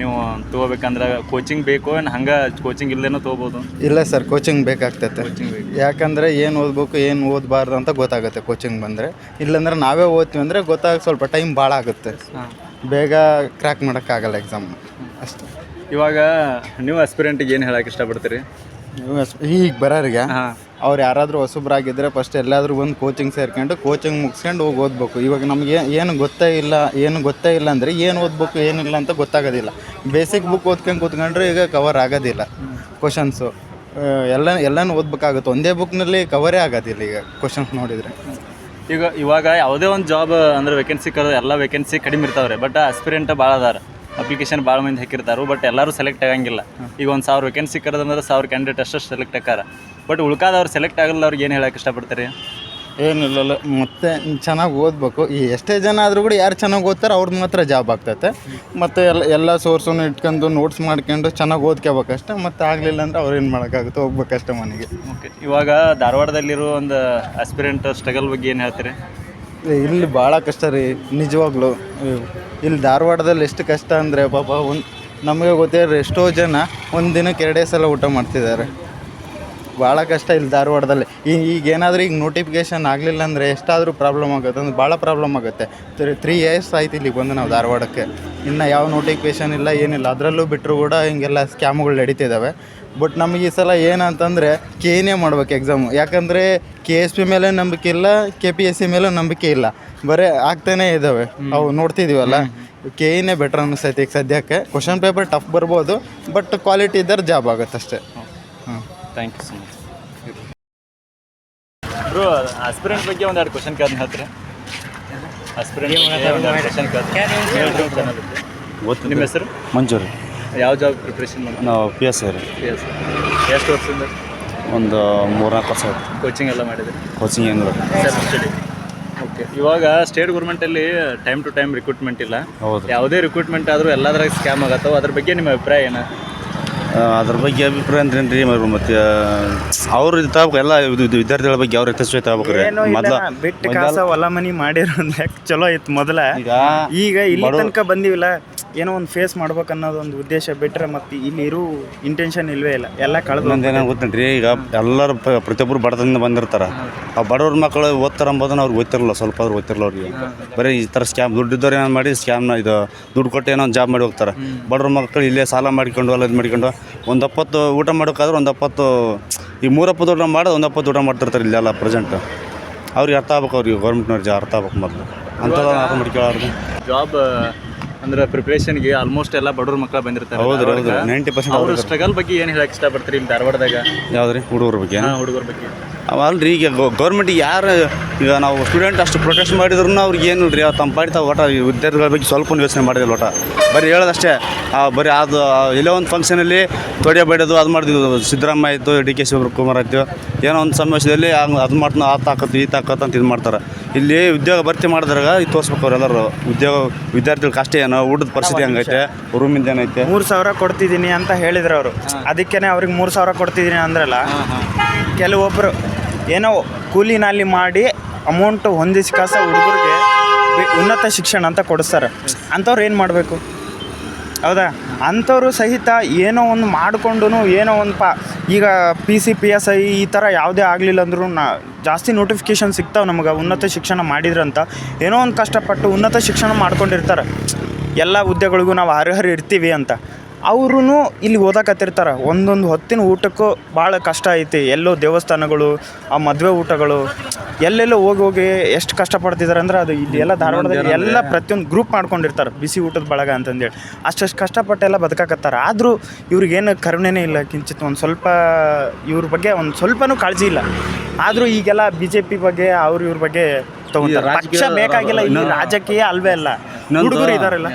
S1: ನೀವು ತೊಗೋಬೇಕಂದ್ರೆ ಕೋಚಿಂಗ್ ಬೇಕು, ಏನು ಹಂಗೆ ಕೋಚಿಂಗ್ ಇಲ್ಲದೇನೋ ತೊಗೋಬೋದು?
S6: ಇಲ್ಲ ಸರ್, ಕೋಚಿಂಗ್ ಬೇಕಾಗ್ತೈತೆ. ಯಾಕಂದರೆ ಏನು ಓದಬೇಕು ಏನು ಓದಬಾರ್ದು ಅಂತ ಗೊತ್ತಾಗುತ್ತೆ ಕೋಚಿಂಗ್ ಬಂದರೆ. ಇಲ್ಲಾಂದ್ರೆ ನಾವೇ ಓದ್ತೀವಿ ಅಂದರೆ ಸ್ವಲ್ಪ ಟೈಮ್ ಭಾಳ ಆಗುತ್ತೆ, ಬೇಗ ಕ್ರ್ಯಾಕ್ ಮಾಡೋಕ್ಕಾಗಲ್ಲ ಎಕ್ಸಾಮ್ ಅಷ್ಟೇ.
S1: ಇವಾಗ ನೀವು ಆಸ್ಪಿರೆಂಟಿಗೆ ಏನು ಹೇಳಕ್ಕೆ ಇಷ್ಟಪಡ್ತೀರಿ?
S6: ಈಗ ಬರೋರಿಗೆ ಅವ್ರು ಯಾರಾದರೂ ಹೊಸಬ್ರಾಗಿದ್ದರೆ ಫಸ್ಟ್ ಎಲ್ಲಾದರೂ ಒಂದು ಕೋಚಿಂಗ್ ಸೇರ್ಕೊಂಡು ಕೋಚಿಂಗ್ ಮುಗಿಸ್ಕೊಂಡು ಹೋಗಿ ಓದಬೇಕು. ಇವಾಗ ನಮಗೆ ಏನು ಗೊತ್ತೇ ಇಲ್ಲ ಅಂದರೆ ಏನು ಓದಬೇಕು ಏನಿಲ್ಲ ಅಂತ ಗೊತ್ತಾಗೋದಿಲ್ಲ. ಬೇಸಿಕ್ ಬುಕ್ ಓದ್ಕೊಂಡು ಕೂತ್ಕೊಂಡ್ರೆ ಈಗ ಕವರ್ ಆಗೋದಿಲ್ಲ ಕ್ವಶನ್ಸು. ಎಲ್ಲನೂ ಓದಬೇಕಾಗುತ್ತೆ. ಒಂದೇ ಬುಕ್ನಲ್ಲಿ ಕವರೇ ಆಗೋದಿಲ್ಲ ಈಗ ಕ್ವಶನ್ಸ್ ನೋಡಿದರೆ.
S1: ಇವಾಗ ಯಾವುದೇ ಒಂದು ಜಾಬ್ ಅಂದರೆ ವೇಕೆನ್ಸಿ ಎಲ್ಲ ವೇಕೆನ್ಸಿ ಕಡಿಮೆ ಇರ್ತಾವ್ರೆ, ಬಟ್ ಆಸ್ಪಿರೆಂಟ್ ಭಾಳ ಅದಾರ. ಅಪ್ಲಿಕೇಶನ್ ಭಾಳ ಮಂದಿ ಹಾಕಿರ್ತಾರೆ, ಬಟ್ ಎಲ್ಲರೂ ಸೆಲೆಕ್ಟ್ ಆಗಂಗಿಲ್ಲ. ಈಗ ಒಂದು 1000 ವೇಕೆನ್ಸಿ ಕರೆದಂದ್ರೆ 1000 ಕ್ಯಾಂಡಿಡೇಟ್ ಅಷ್ಟು ಸೆಲೆಕ್ಟ್ ಆಕಾರ, ಬಟ್ ಉಳ್ಕಾದವ್ರು ಸೆಲೆಕ್ಟ್ ಆಗಲ್ಲ. ಅವ್ರಿಗೆ ಏನು ಹೇಳಕ್ಕೆ ಇಷ್ಟಪಡ್ತೀರಿ?
S6: ಏನಿಲ್ಲ, ಮತ್ತೆ ಚೆನ್ನಾಗಿ ಓದಬೇಕು. ಎಷ್ಟೇ ಜನ ಆದರೂ ಕೂಡ ಯಾರು ಚೆನ್ನಾಗಿ ಓದ್ತಾರೆ ಅವ್ರದ್ದು ಮಾತ್ರ ಜಾಬ್ ಆಗ್ತೈತೆ. ಮತ್ತು ಎಲ್ಲ ಸೋರ್ಸನ್ನು ಇಟ್ಕೊಂಡು ನೋಟ್ಸ್ ಮಾಡ್ಕೊಂಡು ಚೆನ್ನಾಗಿ ಓದ್ಕೋಬೇಕಷ್ಟೆ. ಮತ್ತು ಆಗಲಿಲ್ಲ ಅಂದರೆ ಅವ್ರು ಏನು ಮಾಡೋಕ್ಕಾಗುತ್ತೆ, ಹೋಗ್ಬೇಕಷ್ಟೆ ಮನೆಗೆ.
S1: ಓಕೆ, ಇವಾಗ ಧಾರವಾಡದಲ್ಲಿರೋ ಒಂದು ಆಸ್ಪಿರೆಂಟ್ ಸ್ಟ್ರಗಲ್ ಬಗ್ಗೆ ಏನು ಹೇಳ್ತೀರಿ?
S6: ಇಲ್ಲಿ ಭಾಳ ಕಷ್ಟ ರೀ ನಿಜವಾಗ್ಲೂ. ಇಲ್ಲಿ ಧಾರವಾಡದಲ್ಲಿ ಎಷ್ಟು ಕಷ್ಟ ಅಂದರೆ ಪಾಪ ನಮಗೆ ಗೊತ್ತಿರೋ ಎಷ್ಟೋ ಜನ ಒಂದು ದಿನಕ್ಕೆ 2 ಸಲ ಊಟ ಮಾಡ್ತಿದ್ದಾರೆ. ಭಾಳ ಕಷ್ಟ ಇಲ್ಲಿ ಧಾರವಾಡದಲ್ಲಿ. ಈಗ ಏನಾದರೂ ಈಗ ನೋಟಿಫಿಕೇಷನ್ ಆಗಲಿಲ್ಲ ಅಂದರೆ ಎಷ್ಟಾದರೂ ಪ್ರಾಬ್ಲಮ್ ಆಗುತ್ತೆ, ಅಂದ್ರೆ ಭಾಳ ಪ್ರಾಬ್ಲಮ್ ಆಗುತ್ತೆ. 3 years ಆಯ್ತು ಇಲ್ಲಿಗೆ ಬಂದು ನಾವು ಧಾರವಾಡಕ್ಕೆ. ಇನ್ನು ಯಾವ ನೋಟಿಫಿಕೇಷನ್ ಇಲ್ಲ ಏನಿಲ್ಲ. ಅದರಲ್ಲೂ ಬಿಟ್ಟರು ಕೂಡ ಹಿಂಗೆಲ್ಲ ಸ್ಕ್ಯಾಮ್ಗಳು ನಡೀತಿದ್ದಾವೆ. ಬಟ್ ನಮಗೆ ಈ ಸಲ ಏನಂತಂದರೆ KEನೇ ಮಾಡ್ಬೇಕು ಎಕ್ಸಾಮು. ಯಾಕಂದರೆ KSP ಮೇಲೆ ನಂಬಿಕೆ ಇಲ್ಲ, KPSC ಮೇಲೂ ನಂಬಿಕೆ ಇಲ್ಲ, ಬರೀ ಆಗ್ತಾನೇ ಇದ್ದಾವೆ. ಅವು ನೋಡ್ತಿದ್ದೀವಲ್ಲ, KEನೇ ಬೆಟ್ರ್ ಅನ್ನಿಸ್ತೈತೆ ಈಗ ಸದ್ಯಕ್ಕೆ. ಕ್ವಶನ್ ಪೇಪರ್ ಟಫ್ ಬರ್ಬೋದು, ಬಟ್ ಕ್ವಾಲಿಟಿ ಇದ್ದರೆ ಜಾಬ್ ಆಗುತ್ತೆ ಅಷ್ಟೇ.
S1: Thank you so much. Bro, aspirant ಬಗ್ಗೆ ಒಂದೆರಡು ಕ್ವಶನ್ ಕೇಳ್ತೀನಿ ಹೇಳ್ತೀರಾ? ಆಸ್ಪಿರೆಂಟ್ ಕ್ವಶನ್ ಕೇಳ್ತೀನಿ. ನಿಮ್ಮ ಹೆಸರು?
S7: ಮಂಜೂರಿ.
S1: ಯಾವ ಜಾಬ್ ಪ್ರಿಪ್ರೇಷನ್ ಮಾಡ್ತೀವಿ?
S7: ನಾವು PSI ರೀ.
S1: ಎಷ್ಟು ವರ್ಷದಿಂದ?
S7: ಒಂದು 3-4 ವರ್ಷ ಆಯ್ತು.
S1: ಕೋಚಿಂಗ್ ಎಲ್ಲ ಮಾಡಿದ್ರಿ?
S7: ಕೋಚಿಂಗ್ ಏನಿಲ್ಲ,
S1: ಸೆಲ್ಫ್ ಸ್ಟಡಿ. ಓಕೆ, ಇವಾಗ ಸ್ಟೇಟ್ ಗೌರ್ಮೆಂಟಲ್ಲಿ ಟೈಮ್ ಟು ಟೈಮ್ ರಿಕ್ರೂಟ್ಮೆಂಟ್ ಇಲ್ಲ.
S7: ಹೌದು.
S1: ಯಾವುದೇ ರಿಕ್ರೂಟ್ಮೆಂಟ್ ಆದರೂ ಎಲ್ಲದ್ರಾಗ ಸ್ಕ್ಯಾಮ್ ಆಗತ್ತವ. ಅದ್ರ ಬಗ್ಗೆ ನಿಮ್ಮ ಅಭಿಪ್ರಾಯ ಏನು?
S7: ಅದ್ರ ಬಗ್ಗೆ ಅಭಿಪ್ರಾಯ ಅಂದ್ರೇನು ರೀ? ಮತ್ತು ಅವ್ರು ತಗೋಬೇಕು, ಎಲ್ಲ ವಿದ್ಯಾರ್ಥಿಗಳ ಬಗ್ಗೆ ಅವ್ರ ಯಥೇಚ್ಛ ತಗೋಬೇಕು ರೀ. ಮೊದಲು
S8: ಬಿಟ್ಟು ಕಾಸ ಹೊಲ ಮನಿ ಮಾಡಿರೋ ಚಲೋ ಇತ್ತು ಮೊದಲ. ಈಗ ಇಲ್ಲಿ ತನಕ ಬಂದಿವಿಲ್ಲ, ಏನೋ ಒಂದು ಫೇಸ್ ಮಾಡ್ಬೇಕು ಅನ್ನೋದು ಒಂದು ಉದ್ದೇಶ ಬಿಟ್ಟರೆ ಮತ್ತು ಇಲ್ಲಿ ಇರೋ ಇಂಟೆನ್ಷನ್ ಇಲ್ವೇ ಇಲ್ಲ, ಎಲ್ಲ ಕಳೆದು
S7: ಇನ್ನೊಂದೇನೋ ಗೊತ್ತೇನ್ರಿ, ಈಗ ಎಲ್ಲರೂ ಪ್ರತಿಯೊಬ್ಬರು ಬಡತನದಿಂದ ಬಂದಿರ್ತಾರೆ. ಆ ಬಡವ್ರ ಮಕ್ಕಳು ಓದ್ತಾರೆ ಅಂಬೋದನ್ನ ಅವ್ರಿಗೆ ಗೊತ್ತಿರಲ್ಲ, ಸ್ವಲ್ಪ ಅವ್ರು ಗೊತ್ತಿರಲ್ಲ ಅವ್ರಿಗೆ. ಬರೀ ಈ ಥರ ಸ್ಕ್ಯಾಮ್ ದುಡ್ಡಿದ್ದವ್ರು ಏನೋ ಮಾಡಿ ಸ್ಕ್ಯಾಮ್ನ ಇದು ದುಡ್ಡು ಕೊಟ್ಟು ಏನೋ ಒಂದು ಜಾಬ್ ಮಾಡಿ ಹೋಗ್ತಾರೆ. ಬಡವ್ರ ಮಕ್ಕಳು ಇಲ್ಲೇ ಸಾಲ ಮಾಡಿಕೊಂಡು ಅಲ್ಲ ಇದು ಮಾಡಿಕೊಂಡು ಒಂದು 10 ಊಟ ಮಾಡೋಕ್ಕಾದ್ರೆ ಒಂದು 10 ಈ 3 ಊಟ ಮಾಡೋದು ಒಂದು 10 ಊಟ ಮಾಡ್ತಿರ್ತಾರೆ ಇಲ್ಲೆಲ್ಲ ಪ್ರೆಸೆಂಟ್. ಅವ್ರಿಗೆ ಅರ್ಥ ಆಗ್ಬೇಕು, ಅವ್ರಿಗೆ ಗೌರ್ಮೆಂಟ್ನವ್ರಿಗೆ ಅರ್ಥ ಆಗ್ಬೇಕು ಮೊದಲು ಅಂಥದ್ದು ಅರ್ಥ ಮಾಡ್ಕೊಳ್ಳೋರು.
S1: ಜಾಬ್ ಅಂದ್ರೆ ಪ್ರಿಪ್ರೇಷನ್ಗೆ ಆಲ್ಮೋಸ್ಟ್ ಎಲ್ಲ ಬಡವ್ರ ಮಕ್ಕಳು ಬಂದಿರ್ತಾರೆ.
S7: ಹೌದು 90%
S1: ಅವ್ರ ಸ್ಟ್ರಗಲ್ ಬಗ್ಗೆ ಏನು ಹೇಳಕ್ಕೆ ಇಷ್ಟಪಡ್ತೀರಿ ಇಲ್ಲಿ ಧಾರವಾಡದಾಗ?
S7: ಯಾವ್ದು ರೀ ಹುಡುಗರ ಬಗ್ಗೆ?
S1: ಹುಡುಗರ ಬಗ್ಗೆ
S7: ಅಲ್ರಿ, ಈಗ ಗೌರ್ಮೆಂಟಿಗೆ ಯಾರು ಈಗ ನಾವು ಸ್ಟೂಡೆಂಟ್ ಅಷ್ಟು ಪ್ರೊಟೆಸ್ಟ್ ಮಾಡಿದ್ರು ಅವ್ರಿಗೆ ಏನು ರೀ, ತಮ್ಮ ಪಾಡಿ ತಾವು ಒಟ್ಟು ವಿದ್ಯಾರ್ಥಿಗಳ ಬಗ್ಗೆ ಸ್ವಲ್ಪ ಯೋಚನೆ ಮಾಡಿದಿಲ್ಲ. ಒಟ್ಟು ಬರೀ ಹೇಳೋದಷ್ಟೇ. ಬರೀ ಅದು ಎಲ್ಲೋ ಒಂದು ಫಂಕ್ಷನಲ್ಲಿ ತೊಡೆ ಬಡಿಯೋದು ಅದು ಮಾಡಿದ್ವಿ. ಸಿದ್ದರಾಮಯ್ಯ ಆಯಿತು, ಡಿ ಕೆ ಶಿವಕುಮಾರ್ ಆಯಿತು, ಏನೋ ಒಂದು ಸಮಾವೇಶದಲ್ಲಿ ಅದು ಮಾಡ್ತಾ ಆ ತಾಕತ್ತು ಈ ತಾಕತ್ತು ಅಂತ ಇದು ಮಾಡ್ತಾರೆ. ಇಲ್ಲಿ ಉದ್ಯೋಗ ಭರ್ತಿ ಮಾಡಿದ್ರಾಗ ಇದು ತೋರಿಸ್ಬೇಕು ಅವರೆಲ್ಲರೂ. ಉದ್ಯೋಗ ವಿದ್ಯಾರ್ಥಿಗಳ ಕಷ್ಟ ಏನು, ಊಟದ ಪರಿಸ್ಥಿತಿ ಹಂಗೈತೆ, ರೂಮಿಂದ ಏನೈತೆ.
S8: 3,000 ಕೊಡ್ತಿದ್ದೀನಿ ಅಂತ ಹೇಳಿದ್ರು ಅವರು. ಅದಕ್ಕೇ ಅವ್ರಿಗೆ 3,000 ಕೊಡ್ತಿದ್ದೀನಿ ಅಂದ್ರಲ್ಲ, ಕೆಲವೊಬ್ಬರು ಏನೋ ಕೂಲಿನಲ್ಲಿ ಮಾಡಿ ಅಮೌಂಟು ಹೊಂದಿಸಿ ಕಾಸ ಹುಡುಗರಿಗೆ ಉನ್ನತ ಶಿಕ್ಷಣ ಅಂತ ಕೊಡಿಸ್ತಾರೆ. ಅಂಥವ್ರು ಏನು ಮಾಡಬೇಕು? ಹೌದಾ? ಅಂಥವ್ರು ಸಹಿತ ಏನೋ ಒಂದು ಮಾಡಿಕೊಂಡು ಏನೋ ಒಂದು ಈಗ PC PSI ಈ ಥರ ಯಾವುದೇ ಆಗಲಿಲ್ಲ ಅಂದ್ರೂ ಜಾಸ್ತಿ ನೋಟಿಫಿಕೇಷನ್ ಸಿಗ್ತಾವೆ ನಮಗೆ. ಉನ್ನತ ಶಿಕ್ಷಣ ಮಾಡಿದ್ರಂತ ಏನೋ ಒಂದು ಕಷ್ಟಪಟ್ಟು ಉನ್ನತ ಶಿಕ್ಷಣ ಮಾಡ್ಕೊಂಡಿರ್ತಾರೆ. ಎಲ್ಲ ಹುದ್ದೆಗಳಿಗೂ ನಾವು ಅರ್ಹರು ಇರ್ತೀವಿ ಅಂತ. ಅವ್ರೂ ಇಲ್ಲಿ ಓದಕತ್ತಿರ್ತಾರೆ. ಒಂದೊಂದು ಹೊತ್ತಿನ ಊಟಕ್ಕೂ ಭಾಳ ಕಷ್ಟ ಐತಿ. ಎಲ್ಲೋ ದೇವಸ್ಥಾನಗಳು, ಆ ಮದುವೆ ಊಟಗಳು ಎಲ್ಲೆಲ್ಲೋ ಹೋಗಿ ಎಷ್ಟು ಕಷ್ಟಪಡ್ತಿದ್ದಾರೆ ಅಂದ್ರೆ ಅದು ಇಲ್ಲಿ ಎಲ್ಲ ಧಾರವಾಡದಲ್ಲಿ ಎಲ್ಲ ಪ್ರತಿಯೊಂದು ಗ್ರೂಪ್ ಮಾಡ್ಕೊಂಡಿರ್ತಾರೆ, ಬಿಸಿ ಊಟದ ಬಳಗ ಅಂತಂದೇಳಿ. ಅಷ್ಟು ಕಷ್ಟಪಟ್ಟೆಲ್ಲ ಬದುಕಾಕತ್ತಾರೆ. ಆದರೂ ಇವ್ರಿಗೇನು ಕರುಣೆನೇ ಇಲ್ಲ ಕಿಂಚಿತ್. ಒಂದು ಸ್ವಲ್ಪ ಇವ್ರ ಬಗ್ಗೆ ಒಂದು ಸ್ವಲ್ಪನೂ ಕಾಳಜಿ ಇಲ್ಲ. ಆದರೂ ಈಗೆಲ್ಲ BJP ಬಗ್ಗೆ ಇವ್ರ ಬಗ್ಗೆ ತಗೊಂತಾರೆ. ಪಕ್ಷ ಬೇಕಾಗಿಲ್ಲ, ಇಲ್ಲಿ ರಾಜಕೀಯ ಅಲ್ವೇ ಅಲ್ಲ, ಹುಡುಗರು ಇದಾರಲ್ಲ.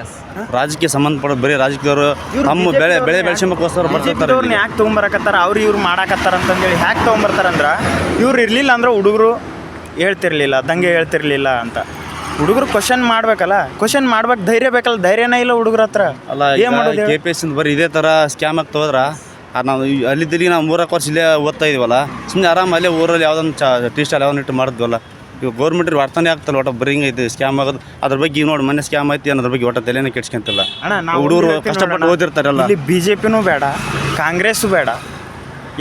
S7: ರಾಜಕೀಯ ಸಂಬಂಧಪಡೋದು ಬರೀ ರಾಜಕೀಯದವರು ತಮ್ಮ ಬೆಳೆ ಬೆಳೆಸೋಕ್ಕೋಸ್ಕರ ಬರ್ತಿರ್ತಾರೆ.
S8: ಇವ್ರನ್ನ ಯಾಕೆ ತೊಗೊಂಬರಕತ್ತಾರ, ಇವ್ರು ಮಾಡಾಕತ್ತಾರ ಅಂತಂದೇಳಿ ಹ್ಯಾಕೆ ತೊಗೊಂಬರ್ತಾರಂದ್ರೆ, ಇವ್ರು ಇರಲಿಲ್ಲ ಅಂದ್ರೆ ಹುಡುಗರು ಹೇಳ್ತಿರ್ಲಿಲ್ಲ, ದಂಗೆ ಹೇಳ್ತಿರ್ಲಿಲ್ಲ ಅಂತ. ಹುಡುಗರು ಕ್ವಶನ್ ಮಾಡ್ಬೇಕಲ್ಲ, ಕ್ವಶನ್ ಮಾಡ್ಬೇಕು, ಧೈರ್ಯ ಬೇಕಲ್ಲ. ಧೈರ್ಯನೇ ಇಲ್ಲ ಹುಡುಗರ ಹತ್ರ.
S7: ಅಲ್ಲ, ಏನು ಮಾಡೋದು? KPSC ಬರೀ ಇದೇ ಥರ ಸ್ಕ್ಯಾಮ್ ಆಗ್ತಾ ಹೋದ್ರೆ ನಾವು ಅಲ್ಲಿದ್ದಲ್ಲಿ ನಾವು 3 ವರ್ಷ ಇಲ್ಲೇ ಓದ್ತಾ ಇದೀವಲ್ಲ, ಸುಮ್ಮನೆ ಆರಾಮ ಅಲ್ಲೇ ಊರಲ್ಲಿ ಯಾವುದೊಂದು ಟೀ ಸ್ಟಾಲ್ ಯಾವ್ದು ಇಟ್ಟು ಮಾಡಿದ್ವಲ್ಲ. ಇವಾಗ ಗೌರ್ಮೆಂಟ್ರಿಗೆ ಅರ್ಥನೇ ಆಗ್ತಲ್ಲ. ಒಟ್ಟು ಬರೀ ಹಿಂಗೈತೆ ಸ್ಕ್ಯಾಮ್ ಆಗೋದು. ಅದ್ರ ಬಗ್ಗೆ ಈಗ ನೋಡಿ ಮೊನ್ನೆ ಸ್ಕ್ಯಾಮ್ ಐತಿ ಅನ್ನೋದ್ರ ಬಗ್ಗೆ ಒಟ್ಟು ತಲೆನೇ ಕೆಡ್ಸ್ಕೊಂತಿಲ್ಲ. ಹುಡುಗರು ಕಷ್ಟಪಟ್ಟು ಓದಿರ್ತಾರಲ್ಲ.
S8: ಇಲ್ಲಿ BJPನೂ ಬೇಡ, ಕಾಂಗ್ರೆಸ್ಸು ಬೇಡ,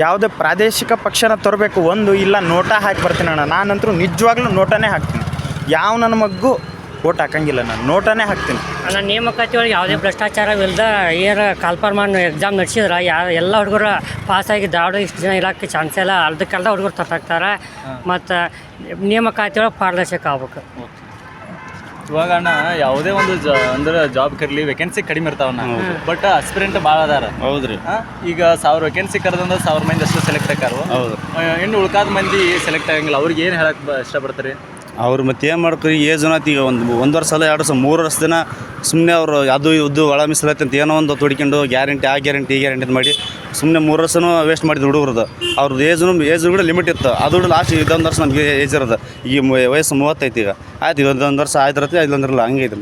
S8: ಯಾವುದೇ ಪ್ರಾದೇಶಿಕ ಪಕ್ಷನ ತರಬೇಕು. ಒಂದು ಇಲ್ಲ ನೋಟ ಹಾಕಿ ಬರ್ತೀನಿ ಅಣ್ಣ. ನಾನಂತರೂ ನಿಜವಾಗ್ಲೂ ನೋಟನೇ ಹಾಕ್ತೀನಿ. ಯಾವ ನನ್ನ ಮಗ್ಗು ಓಟ್ ಹಾಕಂಗಿಲ್ಲ, ನಾನು ನೋಟನೇ ಹಾಕ್ತೀನಿ.
S9: ನನ್ನ ನೇಮಕಾತಿ ಒಳಗೆ ಯಾವುದೇ ಭ್ರಷ್ಟಾಚಾರವಿಲ್ಲದ ಏನು ಕಾಲ್ಫಾರ್ಮನ್ನು ಎಕ್ಸಾಮ್ ನಡೆಸಿದ್ರೆ ಎಲ್ಲ ಹುಡುಗರು ಪಾಸಾಗಿ ಧಾರವಾಡ ಇಷ್ಟು ಜನ ಇರೋಕ್ಕೆ ಚಾನ್ಸ್ ಇಲ್ಲ. ಅರ್ಧಕ್ಕೆಲ್ಲ ಹುಡುಗರು ತರ್ತಾಕ್ತಾರೆ. ಮತ್ತು ನೇಮಕಾತಿ ಒಳಗೆ ಪಾರದರ್ಶಕ ಆಗ್ಬೇಕು.
S1: ಇವಾಗ ಅಣ್ಣ ಯಾವುದೇ ಒಂದು ಅಂದ್ರೆ ಜಾಬ್ ಕರ್ಲಿ ವೇಕೆನ್ಸಿ ಕಡಿಮೆ ಇರ್ತಾವಣ್ಣ, ಬಟ್ ಅಸ್ಪಿರೆಂಟ್ ಭಾಳ ಅದಾರ.
S7: ಹೌದ್ರಿ.
S1: ಈಗ 1000 ವೇಕೆನ್ಸಿ ಕರೆದಂದ್ರೆ 1000 ಮಂದಿ ಅಷ್ಟು ಸೆಲೆಕ್ಟ್ ಆಕಾರು.
S7: ಹೌದು.
S1: ಇನ್ನು ಉಳ್ಕಾದ ಮಂದಿ ಸೆಲೆಕ್ಟ್ ಆಗಂಗಿಲ್ಲ. ಅವ್ರಿಗೆ ಏನು ಹೇಳಕ್ಕೆ ಇಷ್ಟಪಡ್ತಾರೆ?
S7: ಅವ್ರು ಮತ್ತೆ ಏನು ಮಾಡ್ತಾರೆ, ಏಜ್ ಅನ್ನೋದು ಈಗ ಒಂದು ವರ್ಷ ಅಲ್ಲ 2 ವರ್ಷ 3 ವರ್ಷ ದಿನ ಸುಮ್ಮನೆ ಅವರು ಅದು ಇದು ಒಳ ಮೀಸಲಾತಿ ಅಂತ ಏನೋ ಒಂದು ತೊಡ್ಕೊಂಡು ಗ್ಯಾರಂಟಿ ಆ ಗ್ಯಾರಂಟಿ ಈ ಗ್ಯಾರಂಟಿ ಅಂತ ಮಾಡಿ ಸುಮ್ಮನೆ 3 ವರ್ಷನೂ ವೇಸ್ಟ್ ಮಾಡಿದ್ರು ಹುಡುಗರದು. ಅವ್ರದ್ದು ಏಜ್ ಕೂಡ ಲಿಮಿಟ್ ಇತ್ತು. ಅದು ಲಾಸ್ಟ್ ಇದೊಂದು ವರ್ಷ ನಮಗೆ ಏಜ್ ಇರೋದು. ಈಗ ವಯಸ್ಸು 30 ಈಗ ಆಯ್ತು. ಈಗ ಒಂದು ವರ್ಷ ಆಯ್ತಿರತ್ತೆ, ಇಲ್ಲಂದ್ರಲ್ಲ ಹಂಗೆ ಐತಿ.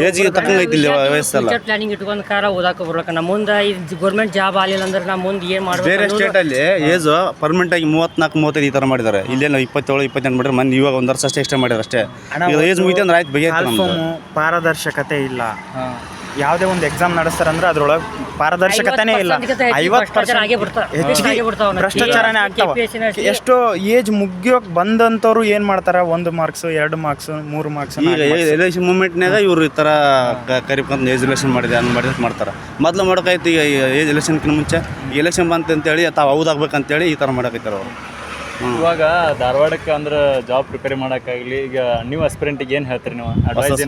S7: ಏಜಿಗೆ ತಕ್ಕಂಗೆ ಐತಿ ಇಲ್ಲಿ ವಯಸ್ಸಲ್ಲ.
S9: ಪ್ಲಾನಿಂಗ್ ಇಟ್ಕೊಂಡು ಓದಾಕ ಬರ್ಬೇಕು. ನಮ್ಮ ಮುಂದೆ ಇದು ಗೌರ್ಮೆಂಟ್ ಜಾಬ್ ಆಗಲಿಲ್ಲ ಅಂದ್ರೆ ನಮ್ಮ ಮುಂದೆ ಏನು ಮಾಡಬೇಕು?
S7: ಬೇರೆ ಸ್ಟೇಟಲ್ಲಿ ಏಜ್ ಪರ್ಮನೆಂಟಾಗಿ 34-35 ಈ ಥರ ಮಾಡಿದ್ದಾರೆ. ಇಲ್ಲೇನು 27-28 ಮಾಡಿದ್ರೆ ಮಂದಿ ಇವಾಗ ಒಂದು ವರ್ಷ ಅಷ್ಟೇ ಮಾಡಿದ್ದಾರೆ ಅಷ್ಟೇ. ಈಗ ಏಜ್ ಮುಗಿತು ಅಂದ್ರೆ ಆಯ್ತು, ಬಗೆ
S8: ಪಾರದರ್ಶಕತೆ ಇಲ್ಲ. ಯಾವುದೇ ಒಂದು ಎಕ್ಸಾಮ್ ನಡೆಸ್ತಾರಂದ್ರೆ ಅದ್ರೊಳಗೆ ಪಾರದರ್ಶಕತೆನೇ ಇಲ್ಲ. 50% ಹೆಚ್ಚಿಗೆ ಭ್ರಷ್ಟಾಚಾರನೇ ಆಗ್ತಾವ. ಎಷ್ಟೋ ಏಜ್ ಮುಗಿಯೋಕೆ ಬಂದಂಥವ್ರು ಏನು ಮಾಡ್ತಾರೆ, 1 ಮಾರ್ಕ್ಸ್ 2 ಮಾರ್ಕ್ಸ್ 3 ಮಾರ್ಕ್ಸ್.
S7: ಈಗ ಎಲೆಕ್ಷನ್ ಮೂಮೆಂಟ್ನಾಗ ಇವ್ರು ಈ ಥರ ಕರಿಬೇಕಂತ ಏಜ್ ರಿಲೇಷನ್ ಮಾಡಿದೆ ಅನ್ನು ಮಾಡಿದ್ರೆ ಮಾಡ್ತಾರೆ. ಮೊದಲು ಮಾಡೋಕೈತಿ. ಈಗ ಏಜ್ ಎಲೆಕ್ಷನ್ಕಿಂತ ಮುಂಚೆ ಎಲೆಕ್ಷನ್ ಬಂತಂತೇಳಿ ತಾವು ಹೌದಾಗ್ಬೇಕಂತೇಳಿ ಈ ಥರ ಮಾಡೋಕೈತಾರೆ ಅವರು.
S1: ಇವಾಗ ಧಾರವಾಡಕ್ಕೆ ಅಂದ್ರೆ ಜಾಬ್ ಪ್ರಿಪೇರ್ ಮಾಡೋಕ್ಕಾಗಲಿ, ಈಗ ನೀವು ಅಸ್ಪಿರೆಂಟಿಗೆ ಏನು ಹೇಳ್ತೀರಿ? ನೀವು ಅಡ್ವೈಸ್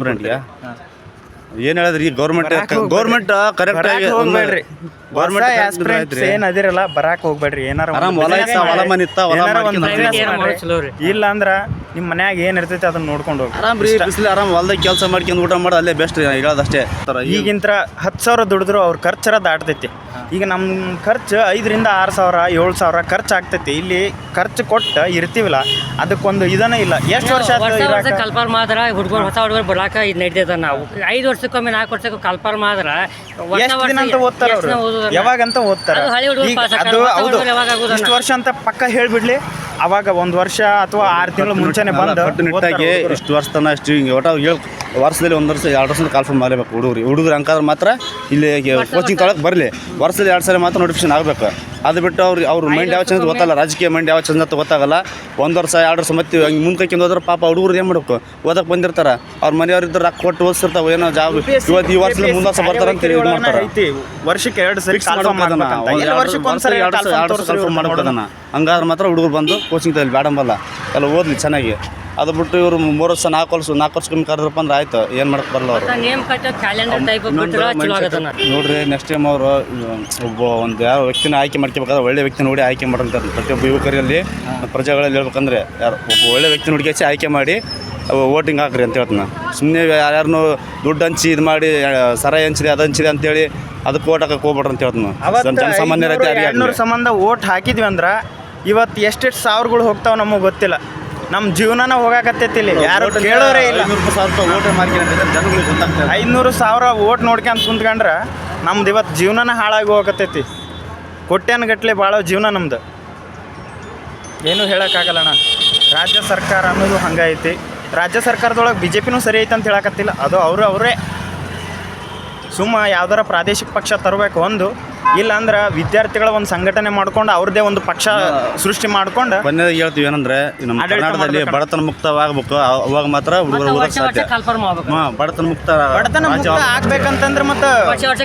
S7: ಏನು ಹೇಳಿದ್ರಿ? ಈಗ ಗೌರ್ಮೆಂಟ್ ಕರೆಕ್ಟ್ ಆಗಿ
S8: ಹೋಗ್ಬೇಡ್ರಿ. ಏನ್ ಅದಿರಲ್ಲ ಬರಾಕ್ ಹೋಗ್ಬೇಡ್ರಿ. ಏನಾರ ಇಲ್ಲ ಅಂದ್ರ ನಿಮ್ಮ ಮನ್ಯಾಗ ಏನ್ ಇರ್ತೈತಿ ಅದನ್ನ ನೋಡ್ಕೊಂಡು ಹೋಗಿ
S7: ಆರಾಮ್ ರೀ. ಬಿಸಿಲು ಆರಾಮ್ ಹೊಲ್ದಾಗ ಕೆಲಸ ಮಾಡ್ಕೊಂಡು ಊಟ ಮಾಡೋದು ಅಲ್ಲೇ ಬೆಸ್ಟ್ ಹೇಳೋದಷ್ಟೇ.
S8: ಈಗಿಂತ 10,000 ದುಡಿದ್ರು ಅವ್ರ ಖರ್ಚರ ದಾಟ್ತೈತಿ. ಈಗ ನಮ್ಮ ಖರ್ಚು 5,000 to 6,000 7,000 ಖರ್ಚು ಆಗ್ತೈತಿ. ಇಲ್ಲಿ ಖರ್ಚು ಕೊಟ್ಟು ಇರ್ತೀವಲ್ಲ, ಅದಕ್ಕೊಂದು ಇದನ್ನ ಇಲ್ಲ. ಎಷ್ಟು ವರ್ಷ
S9: ಕಲ್ಪಾರ್ ಮಾತ್ರ ಹುಡುಗರು ಹೊಸ ಹುಡುಗರು ಬರಾಕ ಇದು ನಡೀತದ. ನಾವು 5 ವರ್ಷಕ್ಕೊಮ್ಮೆ 4 ವರ್ಷಕ್ಕೆ ಕಲ್ಪಾರ್ ಮಾತ್ರ
S8: ಓದ್ತಾರ ಅವ್ರು. ಯಾವಾಗಂತ ಓದ್ತಾರ. ಅದು ಹೌದು, ಇಷ್ಟು ವರ್ಷ ಅಂತ ಪಕ್ಕ ಹೇಳ್ಬಿಡ್ಲಿ. ಅವಾಗ ಒಂದು ವರ್ಷ ಅಥವಾ 6 ತಿಂಗಳು ಮುಂಚೆನೆ ಬಂದು
S7: ಕಟ್ಟುನಿಟ್ಟಾಗಿ ಇಷ್ಟು ವರ್ಷ ತನಕ ಇಷ್ಟು ಹಿಂಗೆ ಒಟ್ಟು ವರ್ಷದಲ್ಲಿ 1 ವರ್ಷ 2 ವರ್ಷದ ಕಾಲ್ಫಾರ್ಮ್ ಮಾಡಲೇಬೇಕು ಹುಡುಗರು ಹಂಗಾದ್ರೆ ಮಾತ್ರ ಇಲ್ಲಿ ಕೋಚಿಂಗ್ ತೊಗೊಳಕ್ಕೆ ಬರಲಿ. ವರ್ಷದಲ್ಲಿ 2 ಸಲ ಮಾತ್ರ ನೋಟಿಫಿಕೇಶನ್ ಆಗಬೇಕು. ಅದು ಬಿಟ್ಟು ಅವ್ರ ಮೈಂಡ್ ಯಾವ ಚಂದ ಗೊತ್ತಲ್ಲ, ರಾಜಕೀಯ ಮೈಂಡ್ ಯಾವ ಚಂದ ಗೊತ್ತಾಗಲ್ಲ. 1 ವರ್ಷ 2 ವರ್ಷ ಮತ್ತೆ ಹಂಗೆ ಮುಂದೆ ಕೈಕೊಂಡು ಹೋದ್ರೆ ಪಾಪ ಹುಡುಗರು ಏನು ಮಾಡಬೇಕು, ಓದಕ್ಕೆ ಬಂದಿರ್ತಾರೆ, ಅವ್ರ ಮನೆಯವ್ರು ಇದ್ರೆ ರೊಕ್ಕ ಕೊಟ್ಟು ಓದಿಸಿರ್ತಾವೆ, ಏನೋ ಜಾಬ್ ಇವತ್ತು ಈ ವರ್ಷದಲ್ಲಿ ಮುಂದೆ ವರ್ಷ ಬರ್ತಾರೆ ಅಂತ ಇದು ಮಾಡ್ತಾರೆ.
S8: ವರ್ಷಕ್ಕೆ 2 ಸರಿ
S7: ವರ್ಷಕ್ಕೆ 2 ಸಲ ಮಾಡ್ಬೇಕದನ್ನ. ಹಂಗಾದ್ರೆ ಮಾತ್ರ ಹುಡುಗರು ಬಂದು ಕೋಚಿಂಗ್ ತಗೊಳ್ಳಿ, ಬೇಡಂಬಲ್ಲ ಎಲ್ಲ ಓದಲಿ ಚೆನ್ನಾಗಿ. ಅದು ಬಿಟ್ಟು ಇವರು 3 ವರ್ಷ 4 ವರ್ಷ ಕಮ್ಮಿ ಕರೆದ್ರಪ್ಪ ಅಂದ್ರೆ ಆಯ್ತು, ಏನು ಮಾಡಕ್ಕೆ ಬರಲ್ಲ ಅವರು. ನೋಡ್ರಿ ನೆಕ್ಸ್ಟ್ ಟೈಮ್ ಅವರು ಒಂದು ಯಾವ ವ್ಯಕ್ತಿನ ಆಯ್ಕೆ ಮಾಡ್ಕೋಬೇಕಾದ್ರೆ ಒಳ್ಳೆ ವ್ಯಕ್ತಿ ನೋಡಿ ಆಯ್ಕೆ ಮಾಡಿರ್ತಾರೆ. ಪ್ರತಿಯೊಬ್ಬ ಯುವಕರಲ್ಲಿ ಪ್ರಜೆಗಳಲ್ಲಿ ಹೇಳ್ಬೇಕಂದ್ರೆ ಒಬ್ಬ ಒಳ್ಳೆ ವ್ಯಕ್ತಿ ನೋಡಿ ಆಯ್ಕೆ ಮಾಡಿ ವೋಟಿಂಗ್ ಹಾಕ್ರಿ ಅಂತ ಹೇಳ್ತೀನಿ. ಸುಮ್ಮನೆ ಯಾರನ್ನೂ ದುಡ್ಡು ಹಂಚಿ ಇದು ಮಾಡಿ ಸರ ಹಂಚಿದೆ ಅದು ಹಂಚಿದೆ ಅಂತೇಳಿ ಅದಕ್ಕೆ ಓಟ್ ಹಾಕಕ್ಕೆ ಹೋಗ್ಬಿಡ್ರಿ ಅಂತ ಹೇಳ್ತೀನಿ. ಜನಸಾಮಾನ್ಯರ
S8: 200 ಸಂಬಂಧ ಓಟ್ ಹಾಕಿದ್ವಿ ಅಂದ್ರೆ ಇವತ್ತು ಎಷ್ಟೆಷ್ಟು ಸಾವಿರಗಳು ಹೋಗ್ತಾವೆ ನಮಗೆ ಗೊತ್ತಿಲ್ಲ. ನಮ್ಮ ಜೀವನನ ಹೋಗಾಕತ್ತೈತಿಲ್ಲಿ, ಯಾರು ಕೇಳೋರೇ ಇಲ್ಲ. 500,000 ಓಟ್ ನೋಡ್ಕೊಂಡು ಕುಂತ್ಕೊಂಡ್ರೆ ನಮ್ದು ಇವತ್ತು ಜೀವನನ ಹಾಳಾಗಿ ಹೋಗಕತ್ತೈತಿ. ಕೋಟ್ಯಾನುಗಟ್ಲೆ ಭಾಳ ಜೀವನ ನಮ್ದು, ಏನೂ ಹೇಳೋಕ್ಕಾಗಲ್ಲಣ್ಣ. ರಾಜ್ಯ ಸರ್ಕಾರ ಅನ್ನೋದು ಹಂಗೈತಿ. ರಾಜ್ಯ ಸರ್ಕಾರದೊಳಗೆ BJPನೂ ಸರಿ ಐತೆ ಅಂತ ಹೇಳಕತ್ತಿಲ್ಲ, ಅದು ಅವರೇ ಸುಮ್ಮ ಯಾವ್ದಾರ ಪ್ರಾದೇಶಿಕ ಪಕ್ಷ ತರಬೇಕು ಒಂದು, ಇಲ್ಲ ಅಂದ್ರೆ ವಿದ್ಯಾರ್ಥಿಗಳ ಒಂದು ಸಂಘಟನೆ ಮಾಡ್ಕೊಂಡು ಅವ್ರದ್ದೇ ಒಂದು ಪಕ್ಷ ಸೃಷ್ಟಿ ಮಾಡ್ಕೊಂಡು
S7: ಕೊನೆಯದಾಗಿ ಹೇಳ್ತೀವಿ ಏನಂದ್ರೆ ನಮ್ಮ ಕರ್ನಾಟಕದಲ್ಲಿ ಬಡತನ ಮುಕ್ತವಾಗಬೇಕು. ಅವಾಗ ಮಾತ್ರ ಹುಡುಗರು ಓದಕ್ಕೆ ಸಾಧ್ಯ. ಬಡತನ ಮುಕ್ತ
S8: ಆಗ್ಬೇಕಂತಂದ್ರೆ ಮತ್ತೆ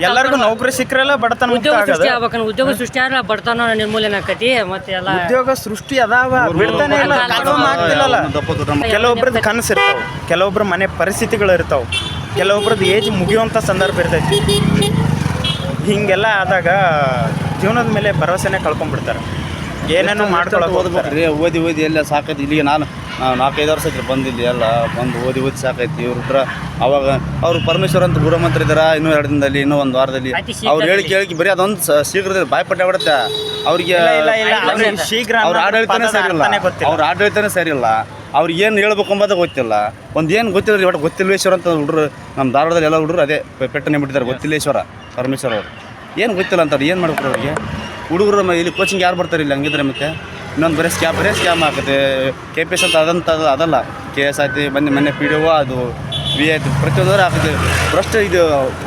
S8: ಎಲ್ಲರಿಗೂ ನೌಕರಿ ಸಿಕ್ಕರಲ್ಲ ಬಡತನ
S9: ಉದ್ಯೋಗ ಸೃಷ್ಟಿ ಆದ್ರೆ ಬಡತನ ನಿರ್ಮೂಲನೆ ಆಕತಿ. ಮತ್ತೆ ಎಲ್ಲ
S8: ಉದ್ಯೋಗ ಸೃಷ್ಟಿ ಅದಾವ, ಬಿಡ್ತಾನೆ ಇಲ್ಲ, ಆಗ್ತಿಲ್ಲಲ್ಲ. ಕೆಲವೊಬ್ರದ್ದು ಕನಸು ಇರ್ತಾವೆ, ಕೆಲವೊಬ್ರ ಮನೆ ಪರಿಸ್ಥಿತಿಗಳು ಇರ್ತಾವೆ, ಕೆಲವೊಬ್ರದ್ದು ಏಜ್ ಮುಗಿಯುವಂಥ ಸಂದರ್ಭ ಇರ್ತೈತಿ. ಹೀಗೆಲ್ಲ ಆದಾಗ ಜೀವನದ ಮೇಲೆ ಭರವಸೆನೇ ಕಳ್ಕೊಂಡ್ಬಿಡ್ತಾರೆ. ಏನೇನೋ ಮಾಡ್ಕೊಳಕ್ಕೆ
S7: ಓದ್ಬೇಕ್ರಿ. ಓದಿ ಎಲ್ಲ ಸಾಕೈತಿ. ಇಲ್ಲಿಗೆ ನಾನು 4-5 ವರ್ಷ ಐತ್ರಿ ಬಂದಿಲ್ಲಿ, ಎಲ್ಲ ಬಂದು ಓದಿ ಸಾಕೈತಿ. ಇವ್ರ ಅವಾಗ ಅವ್ರು ಪರಮೇಶ್ವರ್ ಅಂತ ಗೃಹಮಂತ್ರಿ ಇದಾರ, ಇನ್ನೂ 2 ದಿನದಲ್ಲಿ ಇನ್ನೂ 1 ವಾರದಲ್ಲಿ ಅವ್ರು ಹೇಳಿ ಬರೀ ಅದೊಂದು ಶೀಘ್ರ ಬಾಯ್ಪಟ್ಟೆ ಬಿಡುತ್ತೆ ಅವ್ರಿಗೆ.
S8: ಶೀಘ್ರ
S7: ಅವ್ರ ಆಡಳಿತನೇ ಸರಿ ಇಲ್ಲ, ಅವ್ರ ಆಡಳಿತನೇ ಸರಿ ಇಲ್ಲ. ಅವ್ರಿಗೆ ಏನು ಹೇಳ್ಬೇಕು ಅಂಬೋದೇ ಗೊತ್ತಿಲ್ಲ. ಒಂದು ಏನು ಗೊತ್ತಿಲ್ಲ ರೀ, ಒಟ್ಟು ಗೊತ್ತಿಲ್ವೇಶ್ವರ ಅಂತ ಹುಡುಗರು ನಮ್ಮ ಧಾರವಾಡದಲ್ಲಿ ಎಲ್ಲ ಹುಡುಗರು ಅದೇ ಪೆಟ್ಟನೆ ಬಿಟ್ಟಿದ್ದಾರೆ, ಗೊತ್ತಿಲ್ಲೇಶ್ವರ ಪರಮೇಶ್ವರ ಅವರು. ಏನು ಗೊತ್ತಿಲ್ಲ ಅಂತಾರೆ, ಏನು ಮಾಡ್ಬೇಕು ಅವ್ರಿಗೆ? ಹುಡುಗರು ಇಲ್ಲಿ ಕೋಚಿಂಗ್ ಯಾರು ಬರ್ತಾರೆ ಇಲ್ಲಿ ಹಂಗಿದ್ರೆ? ಮತ್ತೆ ಇನ್ನೊಂದು ಬರೀ ಸ್ಕ್ಯಾಮ್ ಆಗುತ್ತೆ. KPS ಅಂತ ಅದಲ್ಲ, KS ಆಯ್ತು, ಮೊನ್ನೆ PDO ಅದು V ಆಯ್ತು, ಪ್ರತಿಯೊಂದು ಆಗುತ್ತೆ. ಭ್ರಷ್ಟ ಇದು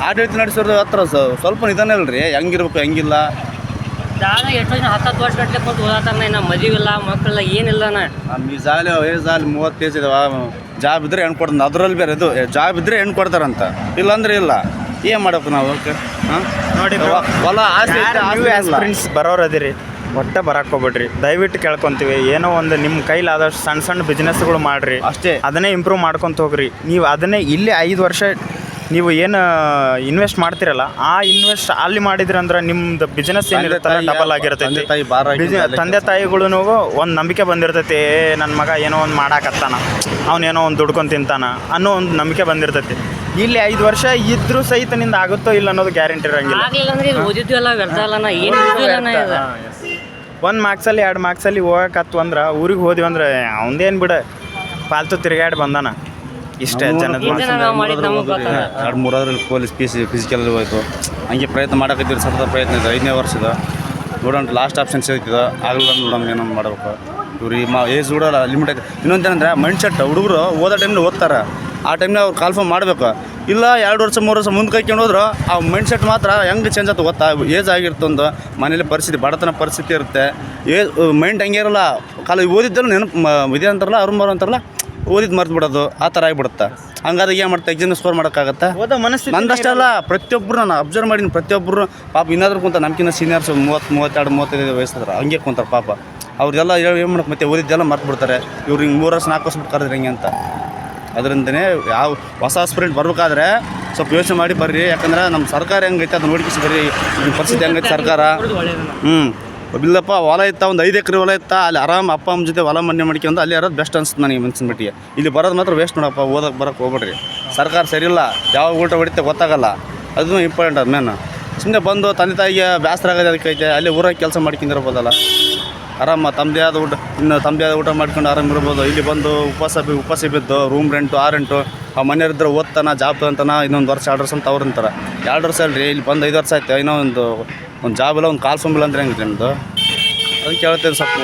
S7: ಆಡಳಿತ ನಡೆಸೋದು ಹತ್ರ ಸ್ವಲ್ಪ ನಿಧಾನ ಅಲ್ರಿ, ಹೆಂಗಿರ್ಬೇಕು ಹೆಂಗಿಲ್ಲ.
S9: ಎಷ್ಟೋ ಜನ 10 ವರ್ಷ ಗಟ್ಟಲೆ ಕೊಟ್ಟು ಓದಾತಾರ, ಇನ್ನು ಮದುವೆ ಇಲ್ಲ ಮಕ್ಕಳೆಲ್ಲ ಏನಿಲ್ಲ.
S7: ನಮ್ಮ ಈ ಜಾಲಿ 30 ಏಜ್ ಇದಾವ, ಜಾಬ್ ಇದ್ರೆ ಹೆಣ್ಣು ಕೊಡ್ತಾರೆ. ಅದರಲ್ಲಿ ಬೇರೆ ಇದು ಜಾಬ್ ಇದ್ರೆ ಹೆಣ್ಣು ಕೊಡ್ತಾರಂತ, ಇಲ್ಲಾಂದ್ರೆ ಇಲ್ಲ. ಏನು ಮಾಡಬೇಕು ನಾವು?
S8: ನೋಡಿ
S7: ಹೊಲ
S8: ಫ್ರೆಂಡ್ಸ್ ಬರೋರು ಅದಿರಿ, ಒಟ್ಟೆ ಬರಕ್ಕೆ ಹೋಗ್ಬಿಡ್ರಿ. ದಯವಿಟ್ಟು ಕೇಳ್ಕೊತೀವಿ, ಏನೋ ಒಂದು ನಿಮ್ಮ ಕೈಲಾದಷ್ಟು ಸಣ್ಣ ಬಿಸ್ನೆಸ್ಗಳು ಮಾಡಿರಿ
S7: ಅಷ್ಟೇ.
S8: ಅದನ್ನೇ ಇಂಪ್ರೂವ್ ಮಾಡ್ಕೊತ ಹೋಗ್ರಿ. ನೀವು ಅದನ್ನೇ ಇಲ್ಲಿ 5 ವರ್ಷ ನೀವು ಏನು ಇನ್ವೆಸ್ಟ್ ಮಾಡ್ತಿರಲ್ಲ, ಆ ಇನ್ವೆಸ್ಟ್ ಅಲ್ಲಿ ಮಾಡಿದ್ರಿ ಅಂದ್ರೆ ನಿಮ್ದು ಬಿಸ್ನೆಸ್ ಏನಿರುತ್ತಲ್ಲ ಡಬಲ್ ಆಗಿರ್ತೈತಿ. ತಂದೆ ತಾಯಿಗಳು ಒಂದು ನಂಬಿಕೆ ಬಂದಿರ್ತೈತಿ, ನನ್ನ ಮಗ ಏನೋ ಒಂದು ಮಾಡಾಕತ್ತಾನ, ಅವನೇನೋ ಒಂದು ದುಡ್ಕೊಂಡು ತಿಂತಾನ ಅನ್ನೋ ಒಂದು ನಂಬಿಕೆ ಬಂದಿರ್ತೈತಿ. ಇಲ್ಲಿ 5 ವರ್ಷ ಇದ್ರೂ ಸಹಿತ ನಿಂದ ಆಗುತ್ತೋ ಇಲ್ಲ ಅನ್ನೋದು ಗ್ಯಾರಂಟಿ ಇರೋಂಗಿಲ್ಲ. 1 ಮಾರ್ಕ್ಸಲ್ಲಿ 2 ಮಾರ್ಕ್ಸಲ್ಲಿ ಹೋಗಕತ್ತು ಅಂದ್ರೆ ಊರಿಗೆ ಹೋದ್ವಿ ಅಂದ್ರೆ ಅವಂದೇನು ಬಿಡ ಪಾಲ್ತು ತಿರುಗಾಡಿ ಬಂದಾನ. ಇಷ್ಟೇ ಜನದ
S7: 2-3 ಪೊಲೀಸ್ ಫಿಸಿಕಲ್ ಹೋಯ್ತು. ಹಂಗೆ ಪ್ರಯತ್ನ ಮಾಡಕತ್ತಿದ್ರು, ಸತತ ಪ್ರಯತ್ನ ಇದೆ. 5ನೇ ವರ್ಷದ ನೋಡೋಣ, ಲಾಸ್ಟ್ ಆಪ್ಷನ್ ಸಿಗ್ತಿದೆ, ಆಗಲ್ಲ ನೋಡೋಣ ಏನೋ ಮಾಡಬೇಕು. ಇವ್ರಿಗೆ ಏಜ್ ಕೂಡ ಲಿಮಿಟ್ ಐತೆ. ಇನ್ನೊಂದೇನಂದ್ರೆ ಮೈಂಡ್ ಸೆಟ್, ಹುಡುಗರು ಓದೋ ಟೈಮ್ನಲ್ಲಿ ಓದ್ತಾರೆ, ಆ ಟೈಮ್ನಾಗ ಅವ್ರು ಕಾಲ್ಫಾರ್ಮ್ ಮಾಡಬೇಕು. ಇಲ್ಲ 2 ವರ್ಷ 3 ವರ್ಷ ಮುಂದೆ ಕೈಕೊಂಡು ಹೋದ್ರೆ ಆ ಮೈಂಡ್ ಸೆಟ್ ಮಾತ್ರ ಹೆಂಗೆ ಚೇಂಜ್ ಆಯ್ತು ಗೊತ್ತಾ? ಏಜ್ ಆಗಿರ್ತೊಂದು ಮನೇಲಿ ಪರಿಸ್ಥಿತಿ, ಬಡತನ ಪರಿಸ್ಥಿತಿ ಇರುತ್ತೆ, ಮೈಂಡ್ ಹಂಗೆ ಇರೋಲ್ಲ. ಓದಿದ್ದಲ್ಲ ನೆನಪು ಇದೆ ಅಂತಾರಲ್ಲ, ಅರುಂಬರು ಅಂತಾರಲ್ಲ, ಓದಿದ್ದು ಮರ್ತು ಬಿಡೋದು, ಆ ಥರ ಆಗಿಬಿಡುತ್ತೆ. ಹಂಗಾದ್ರೆ ಏನು ಮಾಡ್ತಾ ಎಕ್ಸಾಮ್ ಸ್ಕೋರ್ ಮಾಡೋಕ್ಕಾಗತ್ತಾ? ನಂದಷ್ಟೇ ಅಲ್ಲ, ಪ್ರತಿಯೊಬ್ಬರು ನಾನು ಅಬ್ಸರ್ವ್ ಮಾಡೀನಿ. ಪ್ರತಿಯೊಬ್ಬರು ಪಾಪ ಇನ್ನಾದ್ರೂ ಕುಂತ ನಮ್ಗಿನ್ನ ಸೀನಿಯರ್ಸ್ 30, 32, 35 ವಯಸ್ಸಾದ್ರೆ ಹಂಗೆ ಕುಂತಾರೆ ಪಾಪ. ಅವ್ರಿಗೆಲ್ಲ ಏನು ಮಾಡಕ್ಕೆ ಮತ್ತೆ ಓದಿದ್ದೆಲ್ಲ ಮರ್ತು ಬಿಡ್ತಾರೆ. ಇವ್ರು ಹಿಂಗೆ 3 ವರ್ಷ 4 ವರ್ಷ ಬಿಟ್ಟು ಕರೆದ್ರೆ ಹೆಂಗೆ ಅಂತ. ಅದರಿಂದನೇ ಯಾವ ಹೊಸ ಸ್ಪ್ರಿಂಟ್ ಬರ್ಬೇಕಾದ್ರೆ ಸ್ವಲ್ಪ ಯೋಚನೆ ಮಾಡಿ ಬರ್ರಿ. ಯಾಕಂದ್ರೆ ನಮ್ಮ ಸರ್ಕಾರ ಹೆಂಗೈತೆ ಅದನ್ನ ನೋಡ್ಕಿಸಿ ಬರ್ರಿ. ನಿಮ್ಮ ಪರಿಸ್ಥಿತಿ ಹೆಂಗೈತೆ ಸರ್ಕಾರ. ಇಲ್ಲಪ್ಪ, ಹೊಲ ಇತ್ತ, ಒಂದು 5 ಎಕರೆ ಹೊಲ ಇತ್ತ, ಅಲ್ಲಿ ಆರಾಮ್ ಅಪ್ಪ ಅಮ್ಮ ಜೊತೆ ಹೊಲ ಮನೆ ಮಾಡ್ಕೊಂಡು ಅಲ್ಲಿ ಇರೋದು ಬೆಸ್ಟ್ ಅನ್ಸುತ್ತೆ ನನಗೆ ಮನ್ಸಿನ ಮಟ್ಟಿಗೆ. ಇಲ್ಲಿ ಬರೋದು ಮಾತ್ರ ವೇಸ್ಟ್ ನೋಡಪ್ಪ, ಓದಕ್ಕೆ ಬರೋಕ್ಕೆ ಹೋಗ್ಬೇಡ್ರಿ. ಸರ್ಕಾರ ಸರಿಯಿಲ್ಲ, ಯಾವಾಗ ಊಟ ಹೊಡಿತೆ ಗೊತ್ತಾಗಲ್ಲ, ಅದನ್ನು ಇಂಪಾರ್ಟೆಂಟ್. ಅದು ಮೇನ್ ಸುಮ್ಮನೆ ಬಂದು ತಂದೆ ತಾಯಿಗೆ ಬೇಸರ ಆಗೋದು ಅದಕ್ಕೈತೆ, ಅಲ್ಲಿ ಊರಾಗ ಕೆಲಸ ಮಾಡ್ಕೊಂಡಿರ್ಬೋದಲ್ಲ, ಆರಾಮ ತಮ್ಮದೇ ಆದ ಊಟ ಮಾಡ್ಕೊಂಡು ಆರಾಮ ಇರ್ಬೋದು. ಇಲ್ಲಿ ಬಂದು ಉಪವಾಸ ಬಿದ್ದು ರೂಮ್ ರೆಂಟು ಆ ರೆಂಟು, ಆ ಮನೆಯವ್ರಿದ್ರೆ ಓದ್ತಾನ ಜಾಬ್ ಅಂತಾನ, ಇನ್ನೊಂದು ವರ್ಷ 2 ವರ್ಷ ಅಂತ ಅವ್ರು ಅಂತಾರೆ. 2 ವರ್ಷ ಅಲ್ರಿ, ಇಲ್ಲಿ ಬಂದು 5 ವರ್ಷ ಆಯ್ತು, ಇನ್ನೂ ಒಂದು ಜಾಬ್ ಇಲ್ಲ, ಒಂದು ಕಾಲ್ ಫಾರ್ಮ್ ಇಲ್ಲ ಅಂದ್ರೆ ಹೆಂಗೆ ನಿಮ್ಮದು? ಅದಕ್ಕೆ ಹೇಳ್ತೇನೆ, ಸ್ವಲ್ಪ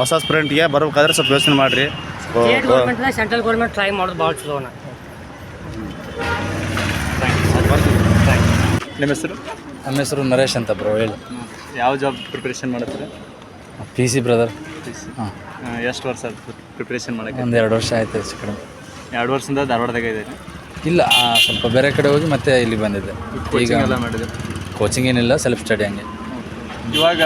S7: ಹೊಸ ಸ್ಪ್ರೆಂಟ್ಗೆ ಬರ್ಬೇಕಾದ್ರೆ ಸ್ವಲ್ಪ ಯೋಚನೆ ಮಾಡಿರಿ.
S9: ಸ್ಟೇಟ್ ಗೌರ್ಮೆಂಟ್ನ ಸೆಂಟ್ರಲ್ ಗೌರ್ಮೆಂಟ್ ಟ್ರೈ ಮಾಡೋದು ಭಾಳ ಚಲೋ ಅಣ್ಣ.
S1: ನಿಮ್ಮ ಹೆಸರು?
S10: ನಮ್ಮ ಹೆಸರು ನರೇಶ್ ಅಂತ ಬ್ರೋ. ಹೇಳಿ.
S1: ಯಾವ ಜಾಬ್ ಪ್ರಿಪ್ರೇಷನ್ ಮಾಡ್ತೀರಾ?
S10: P C brother. ಹಾಂ.
S1: ಎಷ್ಟು ವರ್ಷ ಪ್ರಿಪ್ರೇಷನ್ ಮಾಡೋಕ್ಕೆ?
S10: ಒಂದು 2 ವರ್ಷ ಆಯ್ತು ಹೆಚ್ಚು ಕಡಿಮೆ.
S1: 2 ವರ್ಷದಿಂದ ಧಾರವಾಡದಾಗ ಇದ್ದೀರಿ?
S10: ಇಲ್ಲ, ಸ್ವಲ್ಪ ಬೇರೆ ಕಡೆ ಹೋಗಿ ಮತ್ತೆ ಇಲ್ಲಿ ಬಂದಿದ್ದೆ. ಈಗ
S1: ಎಲ್ಲ ಮಾಡಿದೆ?
S10: ಕೋಚಿಂಗ್ ಏನಿಲ್ಲ, ಸೆಲ್ಫ್ ಸ್ಟಡಿ ಹಂಗೆ.
S1: ಇವಾಗ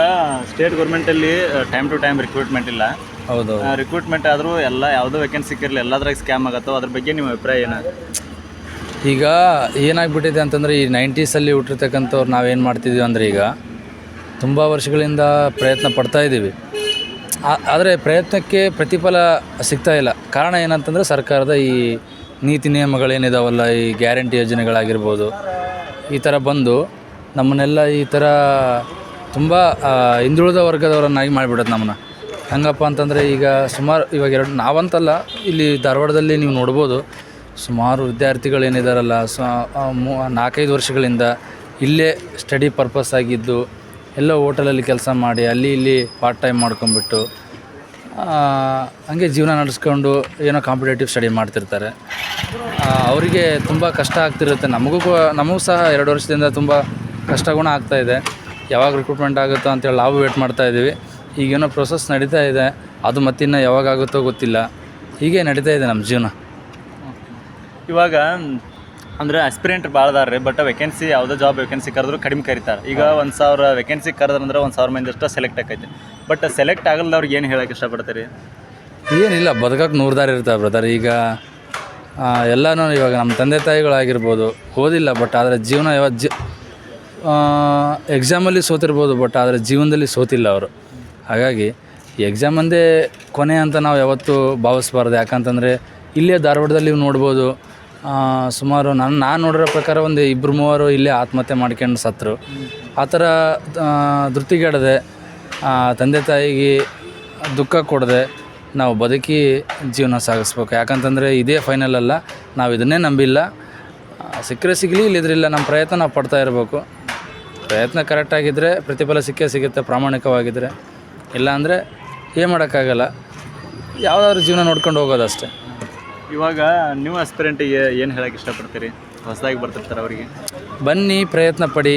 S1: ಸ್ಟೇಟ್ ಗೌರ್ಮೆಂಟಲ್ಲಿ ಟೈಮ್ ಟು ಟೈಮ್ ರಿಕ್ರೂಟ್ಮೆಂಟ್ ಇಲ್ಲ.
S10: ಹೌದು.
S1: ರಿಕ್ರೂಟ್ಮೆಂಟ್ ಆದರೂ ಎಲ್ಲ ಯಾವುದೋ ವೇಕೆನ್ಸಿ ಸಿಕ್ಕಿರಲಿ ಎಲ್ಲದ್ರಾಗ ಸ್ಕ್ಯಾಮ್ ಆಗತ್ತೋ, ಅದ್ರ ಬಗ್ಗೆ ನಿಮ್ಮ ಅಭಿಪ್ರಾಯ ಏನು?
S10: ಈಗ ಏನಾಗ್ಬಿಟ್ಟಿದೆ ಅಂತಂದರೆ, ಈ 90ಸಲ್ಲಿ ಹುಟ್ಟಿರ್ತಕ್ಕಂಥವ್ರು ನಾವೇನು ಮಾಡ್ತಿದ್ದೀವಿ ಅಂದರೆ, ಈಗ ತುಂಬ ವರ್ಷಗಳಿಂದ ಪ್ರಯತ್ನ ಪಡ್ತಾ ಇದ್ದೀವಿ. ಆದರೆ ಪ್ರಯತ್ನಕ್ಕೆ ಪ್ರತಿಫಲ ಸಿಗ್ತಾ ಇಲ್ಲ. ಕಾರಣ ಏನಂತಂದರೆ, ಸರ್ಕಾರದ ಈ ನೀತಿ ನಿಯಮಗಳೇನಿದಾವಲ್ಲ, ಈ ಗ್ಯಾರಂಟಿ ಯೋಜನೆಗಳಾಗಿರ್ಬೋದು, ಈ ಥರ ಬಂದು ನಮ್ಮನ್ನೆಲ್ಲ ಈ ಥರ ತುಂಬ ಹಿಂದುಳಿದ ವರ್ಗದವರನ್ನಾಗಿ ಮಾಡಿಬಿಡೋದು ನಮ್ಮನ್ನ. ಹೆಂಗಪ್ಪ ಅಂತಂದರೆ, ಈಗ ಸುಮಾರು ಇವಾಗ ನಾವಂತಲ್ಲ, ಇಲ್ಲಿ ಧಾರವಾಡದಲ್ಲಿ ನೀವು ನೋಡ್ಬೋದು, ಸುಮಾರು ವಿದ್ಯಾರ್ಥಿಗಳೇನಿದಾರಲ್ಲ 4-5 ವರ್ಷಗಳಿಂದ ಇಲ್ಲೇ ಸ್ಟಡಿ ಪರ್ಪಸ್ ಆಗಿದ್ದು, ಎಲ್ಲ ಹೋಟೆಲಲ್ಲಿ ಕೆಲಸ ಮಾಡಿ ಅಲ್ಲಿ ಇಲ್ಲಿ ಪಾರ್ಟ್ ಟೈಮ್ ಮಾಡ್ಕೊಂಬಿಟ್ಟು ಹಂಗೆ ಜೀವನ ನಡೆಸ್ಕೊಂಡು ಏನೋ ಕಾಂಪಿಟೇಟಿವ್ ಸ್ಟಡಿ ಮಾಡ್ತಿರ್ತಾರೆ. ಅವರಿಗೆ ತುಂಬ ಕಷ್ಟ ಆಗ್ತಿರುತ್ತೆ. ನಮಗೂ ಸಹ 2 ವರ್ಷದಿಂದ ತುಂಬ ಕಷ್ಟ ಗುಣ ಆಗ್ತಾಯಿದೆ. ಯಾವಾಗ ರಿಕ್ರೂಟ್ಮೆಂಟ್ ಆಗುತ್ತೋ ಅಂತೇಳಿ ನಾವು ವೇಟ್ ಮಾಡ್ತಾಯಿದ್ದೀವಿ. ಈಗೇನೋ ಪ್ರೊಸೆಸ್ ನಡೀತಾ ಇದೆ, ಅದು ಮತ್ತಿನ್ನು ಯಾವಾಗ ಆಗುತ್ತೋ ಗೊತ್ತಿಲ್ಲ. ಹೀಗೆ ನಡೀತಾ ಇದೆ ನಮ್ಮ ಜೀವನ.
S1: ಇವಾಗ ಅಂದರೆ ಆಸ್ಪಿರೆಂಟ್ ಭಾಳ ಅದಾರ ರೀ, ಬಟ್ ವೇಕೆನ್ಸಿ ಯಾವುದೋ ಜಾಬ್ ವೇಕೆನ್ಸಿ ಕರೆದ್ರು ಕಡಿಮೆ ಕರೀತಾರೆ. ಈಗ 1000 ವೇಕೆನ್ಸಿ ಕರೆದ್ರಂದ್ರೆ 1000 ಮಂದಿ ಅಷ್ಟು ಸೆಲೆಕ್ಟ್ ಆಕೈತೆ. ಬಟ್ ಸೆಲೆಕ್ಟ್ ಆಗಲ್ದವ್ರಿಗೆ ಏನು ಹೇಳೋಕೆ ಇಷ್ಟಪಡ್ತೀರಿ?
S10: ಏನಿಲ್ಲ, ಬದುಕಕ್ಕೆ 100 ದಾರಿ ಇರ್ತಾವೆ ಬ್ರದರ್. ಈಗ ಎಲ್ಲನೂ ಇವಾಗ ನಮ್ಮ ತಂದೆ ತಾಯಿಗಳಾಗಿರ್ಬೋದು, ಓದಿಲ್ಲ, ಬಟ್ ಆದರೆ ಜೀವನ ಎಕ್ಸಾಮಲ್ಲಿ ಸೋತಿರ್ಬೋದು, ಬಟ್ ಆದರೆ ಜೀವನದಲ್ಲಿ ಸೋತಿಲ್ಲ ಅವರು. ಹಾಗಾಗಿ ಎಕ್ಸಾಮಂದೇ ಕೊನೆ ಅಂತ ನಾವು ಯಾವತ್ತೂ ಭಾವಿಸ್ಬಾರ್ದು. ಯಾಕಂತಂದರೆ ಇಲ್ಲೇ ಧಾರವಾಡದಲ್ಲಿ ನೋಡ್ಬೋದು, ಸುಮಾರು ನಾನು ನೋಡಿರೋ ಪ್ರಕಾರ ಒಂದು 2-3 ಇಲ್ಲೇ ಆತ್ಮಹತ್ಯೆ ಮಾಡ್ಕೊಂಡು ಸತ್ತರು. ಆ ಥರ ಧೃತಿಗೆಡದೆ, ತಂದೆ ತಾಯಿಗೆ ದುಃಖ ಕೊಡದೆ ನಾವು ಬದುಕಿ ಜೀವನ ಸಾಗಿಸ್ಬೇಕು. ಯಾಕಂತಂದರೆ ಇದೇ ಫೈನಲ್ ಅಲ್ಲ, ನಾವು ಇದನ್ನೇ ನಂಬಿಲ್ಲ. ಸಿಕ್ಕರೆ ಸಿಗಲಿ, ಇಲ್ಲಿದ್ರಿಲ್ಲ. ನಮ್ಮ ಪ್ರಯತ್ನ ನಾವು ಪಡ್ತಾ ಇರಬೇಕು. ಪ್ರಯತ್ನ ಕರೆಕ್ಟಾಗಿದ್ದರೆ ಪ್ರತಿಫಲ ಸಿಗುತ್ತೆ, ಪ್ರಾಮಾಣಿಕವಾಗಿದ್ದರೆ. ಇಲ್ಲಾಂದರೆ ಏನು ಮಾಡೋಕ್ಕಾಗಲ್ಲ, ಯಾವುದಾದ್ರು ಜೀವನ ನೋಡ್ಕೊಂಡು ಹೋಗೋದಷ್ಟೇ.
S1: ಇವಾಗ ನೀವು ಆಸ್ಪಿರೆಂಟಿಗೆ ಏನು ಹೇಳೋಕೆ ಇಷ್ಟಪಡ್ತೀರಿ? ಹೊಸದಾಗಿ ಬರ್ತಿರ್ತಾರೆ ಅವರಿಗೆ.
S10: ಬನ್ನಿ, ಪ್ರಯತ್ನ ಪಡಿ,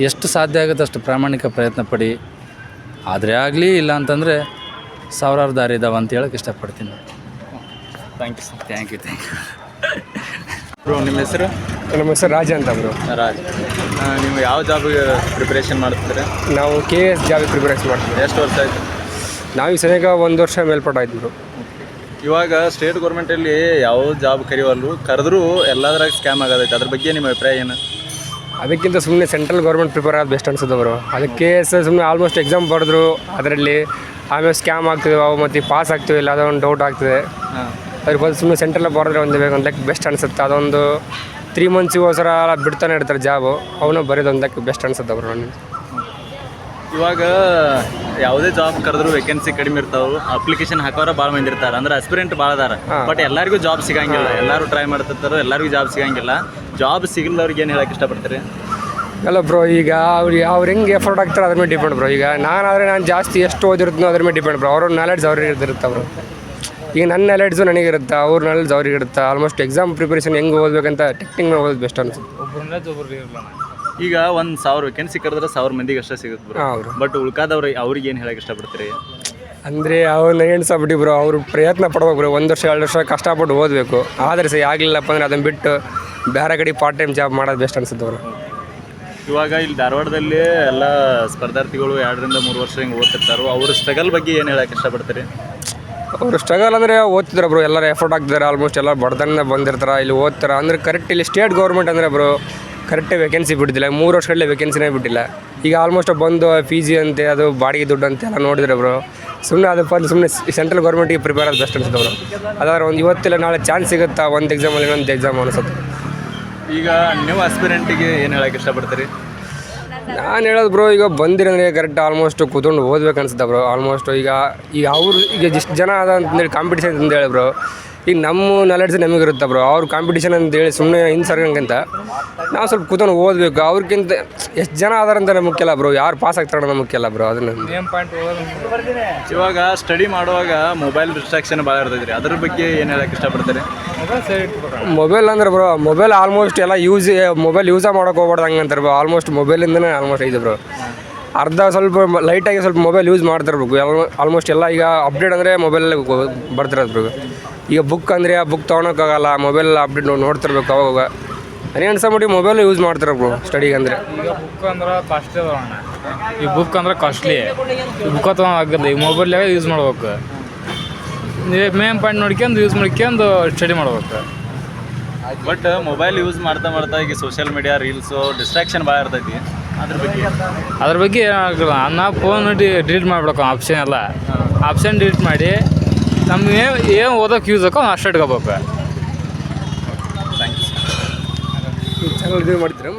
S10: ಎಷ್ಟು ಸಾಧ್ಯ ಆಗುತ್ತೆ ಅಷ್ಟು ಪ್ರಾಮಾಣಿಕ ಪ್ರಯತ್ನ ಪಡಿ. ಆದರೆ ಆಗಲಿ, ಇಲ್ಲ ಅಂತಂದರೆ 1000 ದಾರಿ ಇದಾವೆ ಅಂತ ಹೇಳೋಕ್ಕೆ ಇಷ್ಟಪಡ್ತೀನಿ.
S1: Thank you sir.
S10: Thank you.
S1: Bro, ನಿಮ್ಮ ಹೆಸರು?
S11: ನಮ್ಮ ಹೆಸರು ರಾಜ ಅಂತ ಬ್ರೋ.
S1: ರಾಜ್. ನೀವು ಯಾವ ಜಾಬಿಗೆ ಪ್ರಿಪ್ರೇಷನ್ ಮಾಡ್ತಿದ್ದೀರಾ?
S11: ನಾವು KS ಜಾಬಿಗೆ ಪ್ರಿಪ್ರೇಷನ್ ಮಾಡ್ತೀವಿ.
S1: ಎಷ್ಟು ವರ್ಷ ಆಯಿತು?
S11: ನಾವು ಈ ಸರಿಯಾಗ 1 ವರ್ಷ ಮೇಲ್ಪಟ್ಟಾಯ್ತು ಬ್ರೋ.
S1: ಇವಾಗ ಸ್ಟೇಟ್ ಗೌರ್ಮೆಂಟಲ್ಲಿ ಯಾವ ಜಾಬ್ ಕರೆಯುವಲ್ರು, ಕರೆದ್ರೂ ಎಲ್ಲದ್ರಾಗ ಸ್ಕ್ಯಾಮ್ ಆಗೋದೈತೆ. ಅದ್ರ ಬಗ್ಗೆ ನಿಮ್ಮ ಅಭಿಪ್ರಾಯ ಏನು?
S11: ಅದಕ್ಕಿಂತ ಸುಮ್ಮನೆ ಸೆಂಟ್ರಲ್ ಗೌರ್ಮೆಂಟ್ ಪ್ರಿಪೇರ್ ಆಗೋದು ಬೆಸ್ಟ್ ಅನ್ಸುತ್ತೆ ಬ್ರೋ. ಅದಕ್ಕೆ KS ಸುಮ್ಮನೆ ಆಲ್ಮೋಸ್ಟ್ ಎಕ್ಸಾಮ್ ಬರೆದ್ರು, ಅದರಲ್ಲಿ ಆಮೇಲೆ ಸ್ಕ್ಯಾಮ್ ಆಗ್ತದೆ, ಅವು ಮತ್ತು ಪಾಸ್ ಆಗ್ತೀವಿ ಇಲ್ಲ, ಅದೊಂದು ಡೌಟ್ ಆಗ್ತದೆ. ಅದ್ರ ಬದಲು ಸುಮ್ಮನೆ ಸೆಂಟ್ರಲ್ ಬರೆದ್ರೆ ಒಂದು ಲೆಕ್ಕ ಬೆಸ್ಟ್ ಅನಿಸುತ್ತೆ. ಅದೊಂದು 3 ಮಂತ್ಸಿಗೋಸ್ಕರ ಬಿಡ್ತಾನೆ ಇರ್ತಾರೆ ಜಾಬು, ಅವನು ಬರೋದು ಒಂದು ಲೆಕ್ಕ ಬೆಸ್ಟ್ ಅನಿಸುತ್ತೆ ಬ್ರೋ ನನಗೆ.
S1: ಇವಾಗ ಯಾವುದೇ ಜಾಬ್ ಕರೆದ್ರು ವೇಕೆನ್ಸಿ ಕಡಿಮೆ ಇರ್ತಾವೆ, ಅಪ್ಲಿಕೇಶನ್ ಹಾಕೋರು ಭಾಳ ಮಂದಿ ಇರ್ತಾರೆ. ಅಂದ್ರೆ ಆಸ್ಪಿರೆಂಟ್ ಭಾಳ ಅದಾರ, ಬಟ್ ಎಲ್ಲರಿಗೂ ಜಾಬ್ ಸಿಗಂಗಿಲ್ಲ. ಎಲ್ಲರೂ ಟ್ರೈ ಮಾಡ್ತಿರ್ತಾರೆ, ಎಲ್ಲರಿಗೂ ಜಾಬ್ ಸಿಗಂಗಿಲ್ಲ. ಜಾಬ್ ಸಿಗಲ್ದವ್ರಿಗೆ ಏನು ಹೇಳೋಕೆ ಇಷ್ಟಪಡ್ತೀರಿ?
S11: ಅಲ್ಲ ಬ್ರೋ, ಈಗ ಅವ್ರು ಹೆಂಗೆ ಎಫರ್ಟ್ ಆಗ್ತಾರೆ ಅದ್ರ ಮೇಲೆ ಡಿಪೆಂಡ್ ಬ್ರೋ. ಈಗ ನಾನು ಜಾಸ್ತಿ ಎಷ್ಟು ಓದಿರ್ತೀನೋ ಅದ್ರ ಮೇಲೆ ಡಿಪೆಂಡ್ ಬ್ರೋ. ಅವ್ರ ನಾಲೆಡ್ಜ್ ಅವ್ರಿಗೆ ಇರುತ್ತೆ ಬ್ರೋ. ಈಗ ನನ್ನ ನಾಲೆಡ್ಜು ನನಗಿರುತ್ತೆ, ಅವ್ರ ನಾಲೆಡ್ಜ್ ಅವ್ರಿಗೆ ಇರುತ್ತೆ. ಆಲ್ಮೋಸ್ಟ್ ಎಕ್ಸಾಮ್ ಪ್ರಿಪ್ರೇಷನ್ ಹೆಂಗೆ ಓದಬೇಕಂತ ಟೆಕ್ನಿಕ್ ಮೇಲೆ ಓದೋದು ಬೆಸ್ಟ್ ಅನ್ಸುತ್ತೆ.
S1: ಈಗ 1000 ವೇಕೆನ್ಸಿ ಕರೆದ್ರೆ 1000 ಮಂದಿಗೆ ಅಷ್ಟೇ ಸಿಗುತ್ತೆ ಬ್ರೋ. ಬಟ್ ಉಳ್ಕಾದವ್ರು ಅವ್ರಿಗೆ ಏನು ಹೇಳೋಕೆ ಇಷ್ಟಪಡ್ತೀರಿ?
S11: ಅಂದರೆ ಅವ್ರನ್ನ ಎಣ್ಸಬಿಟ್ಟು ಬ್ರೋ, ಅವರು ಪ್ರಯತ್ನ ಪಡ್ಬೇಕು ಬ್ರೋ. 1 ವರ್ಷ 2 ವರ್ಷ ಕಷ್ಟಪಟ್ಟು ಓದಬೇಕು. ಆದರೆ ಸಹ ಆಗಲಿಲ್ಲಪ್ಪ ಅಂದರೆ ಅದನ್ನು ಬಿಟ್ಟು ಬೇರೆ ಕಡೆ ಪಾರ್ಟ್ ಟೈಮ್ ಜಾಬ್ ಮಾಡೋದು ಬೆಸ್ಟ್ ಅನ್ಸುತ್ತೆ ಅವರು.
S1: ಇವಾಗ ಇಲ್ಲಿ ಧಾರವಾಡದಲ್ಲಿ ಎಲ್ಲ ಸ್ಪರ್ಧಾರ್ಥಿಗಳು 2 ರಿಂದ 3 ವರ್ಷ ಹಿಂಗೆ ಓದ್ತಿರ್ತಾರೆ. ಅವ್ರ ಸ್ಟ್ರಗಲ್ ಬಗ್ಗೆ ಏನು ಹೇಳೋಕೆ ಇಷ್ಟಪಡ್ತೀರಿ?
S11: ಅವರು ಸ್ಟ್ರಗಲ್ ಅಂದರೆ ಓದ್ತಿದ್ದಾರೆ ಬ್ರೋ, ಎಲ್ಲರೂ ಎಫರ್ಟ್ ಆಗ್ತಿದ್ದಾರೆ. ಆಲ್ಮೋಸ್ಟ್ ಎಲ್ಲ ಬಡತನ ಬಂದಿರ್ತಾರೆ, ಇಲ್ಲಿ ಓದ್ತಾರೆ. ಅಂದರೆ ಕರೆಕ್ಟ್ ಇಲ್ಲಿ ಸ್ಟೇಟ್ ಗೌರ್ಮೆಂಟ್ ಅಂದರೆ ಬ್ರೋ ಕರೆಕ್ಟಾಗಿ ವೇಕೆನ್ಸಿ ಬಿಡ್ತಿಲ್ಲ. 3 ವರ್ಷಗಳೇ ವೇಕೆನ್ಸಿನೇ ಬಿಟ್ಟಿಲ್ಲ. ಈಗ ಆಲ್ಮೋಸ್ಟ್ ಬಂದು PG ಅಂತೆ, ಅದು ಬಾಡಿಗೆ ದುಡ್ಡು ಅಂತ ಎಲ್ಲ ನೋಡಿದ್ರೆ ಬ್ರೋ, ಸುಮ್ಮನೆ ಅದು ಸುಮ್ಮನೆ ಸೆಂಟ್ರಲ್ ಗೌರ್ಮೆಂಟಿಗೆ ಪ್ರಿಪೇರ್ ಆಗೋದು ಬೆಸ್ಟ್ ಅನ್ಸುತ್ತೆ ಬ್ರೋ. ಅದಾದ್ರೆ ಒಂದು ಇವತ್ತಿಲ್ಲ ನಾಳೆ ಚಾನ್ಸ್ ಸಿಗುತ್ತಾ ಒಂದು ಎಕ್ಸಾಮಲ್ಲಿ ಇನ್ನೊಂದು ಎಕ್ಸಾಮ್ ಅನಿಸುತ್ತೆ.
S1: ಈಗ ನೀವು ಆಸ್ಪಿರೆಂಟಿಗೆ ಏನು ಹೇಳೋಕೆ ಇಷ್ಟಪಡ್ತೀರಿ?
S11: ನಾನು ಹೇಳೋದು ಬ್ರೋ, ಈಗ ಬಂದಿರಂದರೆ ಕರೆಕ್ಟ್ ಆಲ್ಮೋಸ್ಟ್ ಕೂತ್ಕೊಂಡು ಓದ್ಬೇಕು ಅನ್ಸುತ್ತೆ ಬ್ರೋ. ಆಲ್ಮೋಸ್ಟ್ ಈಗ ಅವ್ರು ಈಗ ಎಷ್ಟು ಜನ ಅದ ಅಂತಂದೇಳಿ ಕಾಂಪಿಟೇಷನ್ ಅಂತೇಳಿ ಬ್ರೋ, ಈಗ ನಮ್ಮ ನಾಲೆಡ್ಜ್ ನಮಗಿರುತ್ತೆ ಬ್ರೋ. ಅವ್ರ ಕಾಂಪಿಟೇಷನ್ ಅಂತೇಳಿ ಸುಮ್ಮನೆ ಹಿಂಸರ್ಗಂತ ನಾವು ಸ್ವಲ್ಪ ಕೂತ್ಕೊಂಡು ಓದಬೇಕು. ಅವ್ರಿಗಿಂತ ಎಷ್ಟು ಜನ ಅದಾರಂತ ನಮಗೆ ಮುಖ್ಯ ಅಲ್ಲ ಬ್ರೋ, ಯಾರು ಪಾಸ್ ಆಗ್ತಾರ ನಮಗೆ ಮುಖ್ಯ ಅಲ್ಲ ಬ್ರೋ. ಅದನ್ನು
S1: ಇವಾಗ ಸ್ಟಡಿ ಮಾಡುವಾಗ ಮೊಬೈಲ್ ಡಿಸ್ಟ್ರಾಕ್ಷನ್ ಭಾಳ ಇರ್ತೈತೆ ರೀ, ಅದ್ರ ಬಗ್ಗೆ ಏನು ಹೇಳಕ್ಕೆ ಇಷ್ಟಪಡ್ತಾರೆ?
S11: ಮೊಬೈಲ್ ಅಂದ್ರೆ ಬ್ರೋ, ಮೊಬೈಲ್ ಆಲ್ಮೋಸ್ಟ್ ಎಲ್ಲ ಮೊಬೈಲ್ ಯೂಸೇ ಮಾಡೋಕೆ ಹೋಗ್ಬಾರ್ದು ಹಂಗಂತಾರೆ ಬ್ರೋ. ಆಲ್ಮೋಸ್ಟ್ ಮೊಬೈಲಿಂದನೇ ಆಲ್ಮೋಸ್ಟ್ ಐತೆ ಬ್ರೋ. ಅರ್ಧ ಸ್ವಲ್ಪ ಲೈಟಾಗಿ ಸ್ವಲ್ಪ ಮೊಬೈಲ್ ಯೂಸ್ ಮಾಡ್ತಿರ್ಬೇಕು. ಆಲ್ಮೋಸ್ಟ್ ಎಲ್ಲ ಈಗ ಅಪ್ಡೇಟ್ ಅಂದರೆ ಮೊಬೈಲಲ್ಲಿ ಬರ್ತಿರೋದು ಬ್ರೋ. ಈಗ ಬುಕ್ ಅಂದರೆ ಆ ಬುಕ್ ತೊಗೊಳಕ್ಕಾಗಲ್ಲ, ಮೊಬೈಲ್ ಅಪ್ಡೇಟ್ ನೋಡ್ತಿರ್ಬೇಕು ಅವಾಗ. ಅದೇ ಅನ್ಸಂಬಿಟ್ಟು ಮೊಬೈಲ್ ಯೂಸ್ ಮಾಡ್ತಾರೆ ಬ್ರೋ ಸ್ಟಡಿಗೆ ಅಂದರೆ.
S4: ಈಗ ಬುಕ್ ಅಂದ್ರೆ ಕಾಸ್ಟ್ಲಿ ಅದಾವಣ್ಣ, ಈ ಬುಕ್ ಅಂದ್ರೆ ಕಾಸ್ಟ್ಲಿ, ಈ ಬುಕ್ ತೊಗೊಳಕ್ಕಾಗಲ್ಲ, ಈ ಮೊಬೈಲ್ನಾಗ ಯೂಸ್ ಮಾಡ್ಬೇಕು. ನೀವು ಮೇನ್ ಪಾಯಿಂಟ್ ನೋಡ್ಕೊಂಡು ಯೂಸ್ ಮಾಡ್ಕೊಂಡು ಸ್ಟಡಿ ಮಾಡ್ಬೇಕು.
S1: ಬಟ್ ಮೊಬೈಲ್ ಯೂಸ್ ಮಾಡ್ತಾ ಈಗ ಸೋಷಿಯಲ್ ಮೀಡಿಯಾ ರೀಲ್ಸು ಡಿಸ್ಟ್ರಾಕ್ಷನ್ ಭಾಳ ಇರ್ತೈತಿ,
S4: ಅದ್ರ ಬಗ್ಗೆ ಏನಾಗಲ್ಲ, ನಾವು ಫೋನ್ ಡಿಲೀಟ್ ಮಾಡ್ಬೇಕು. ಆಪ್ಷನ್ ಡಿಲೀಟ್ ಮಾಡಿ ನಮ್ಗೆ ಏನು ಓದೋಕೆ ಯೂಸ್ ಹಾಕೋ ಅಷ್ಟು ಇಟ್ಕೋಬೇಕು.
S11: ಚಾನಲ್ ರಿವ್ಯೂ ಮಾಡ್ತೀರಾ?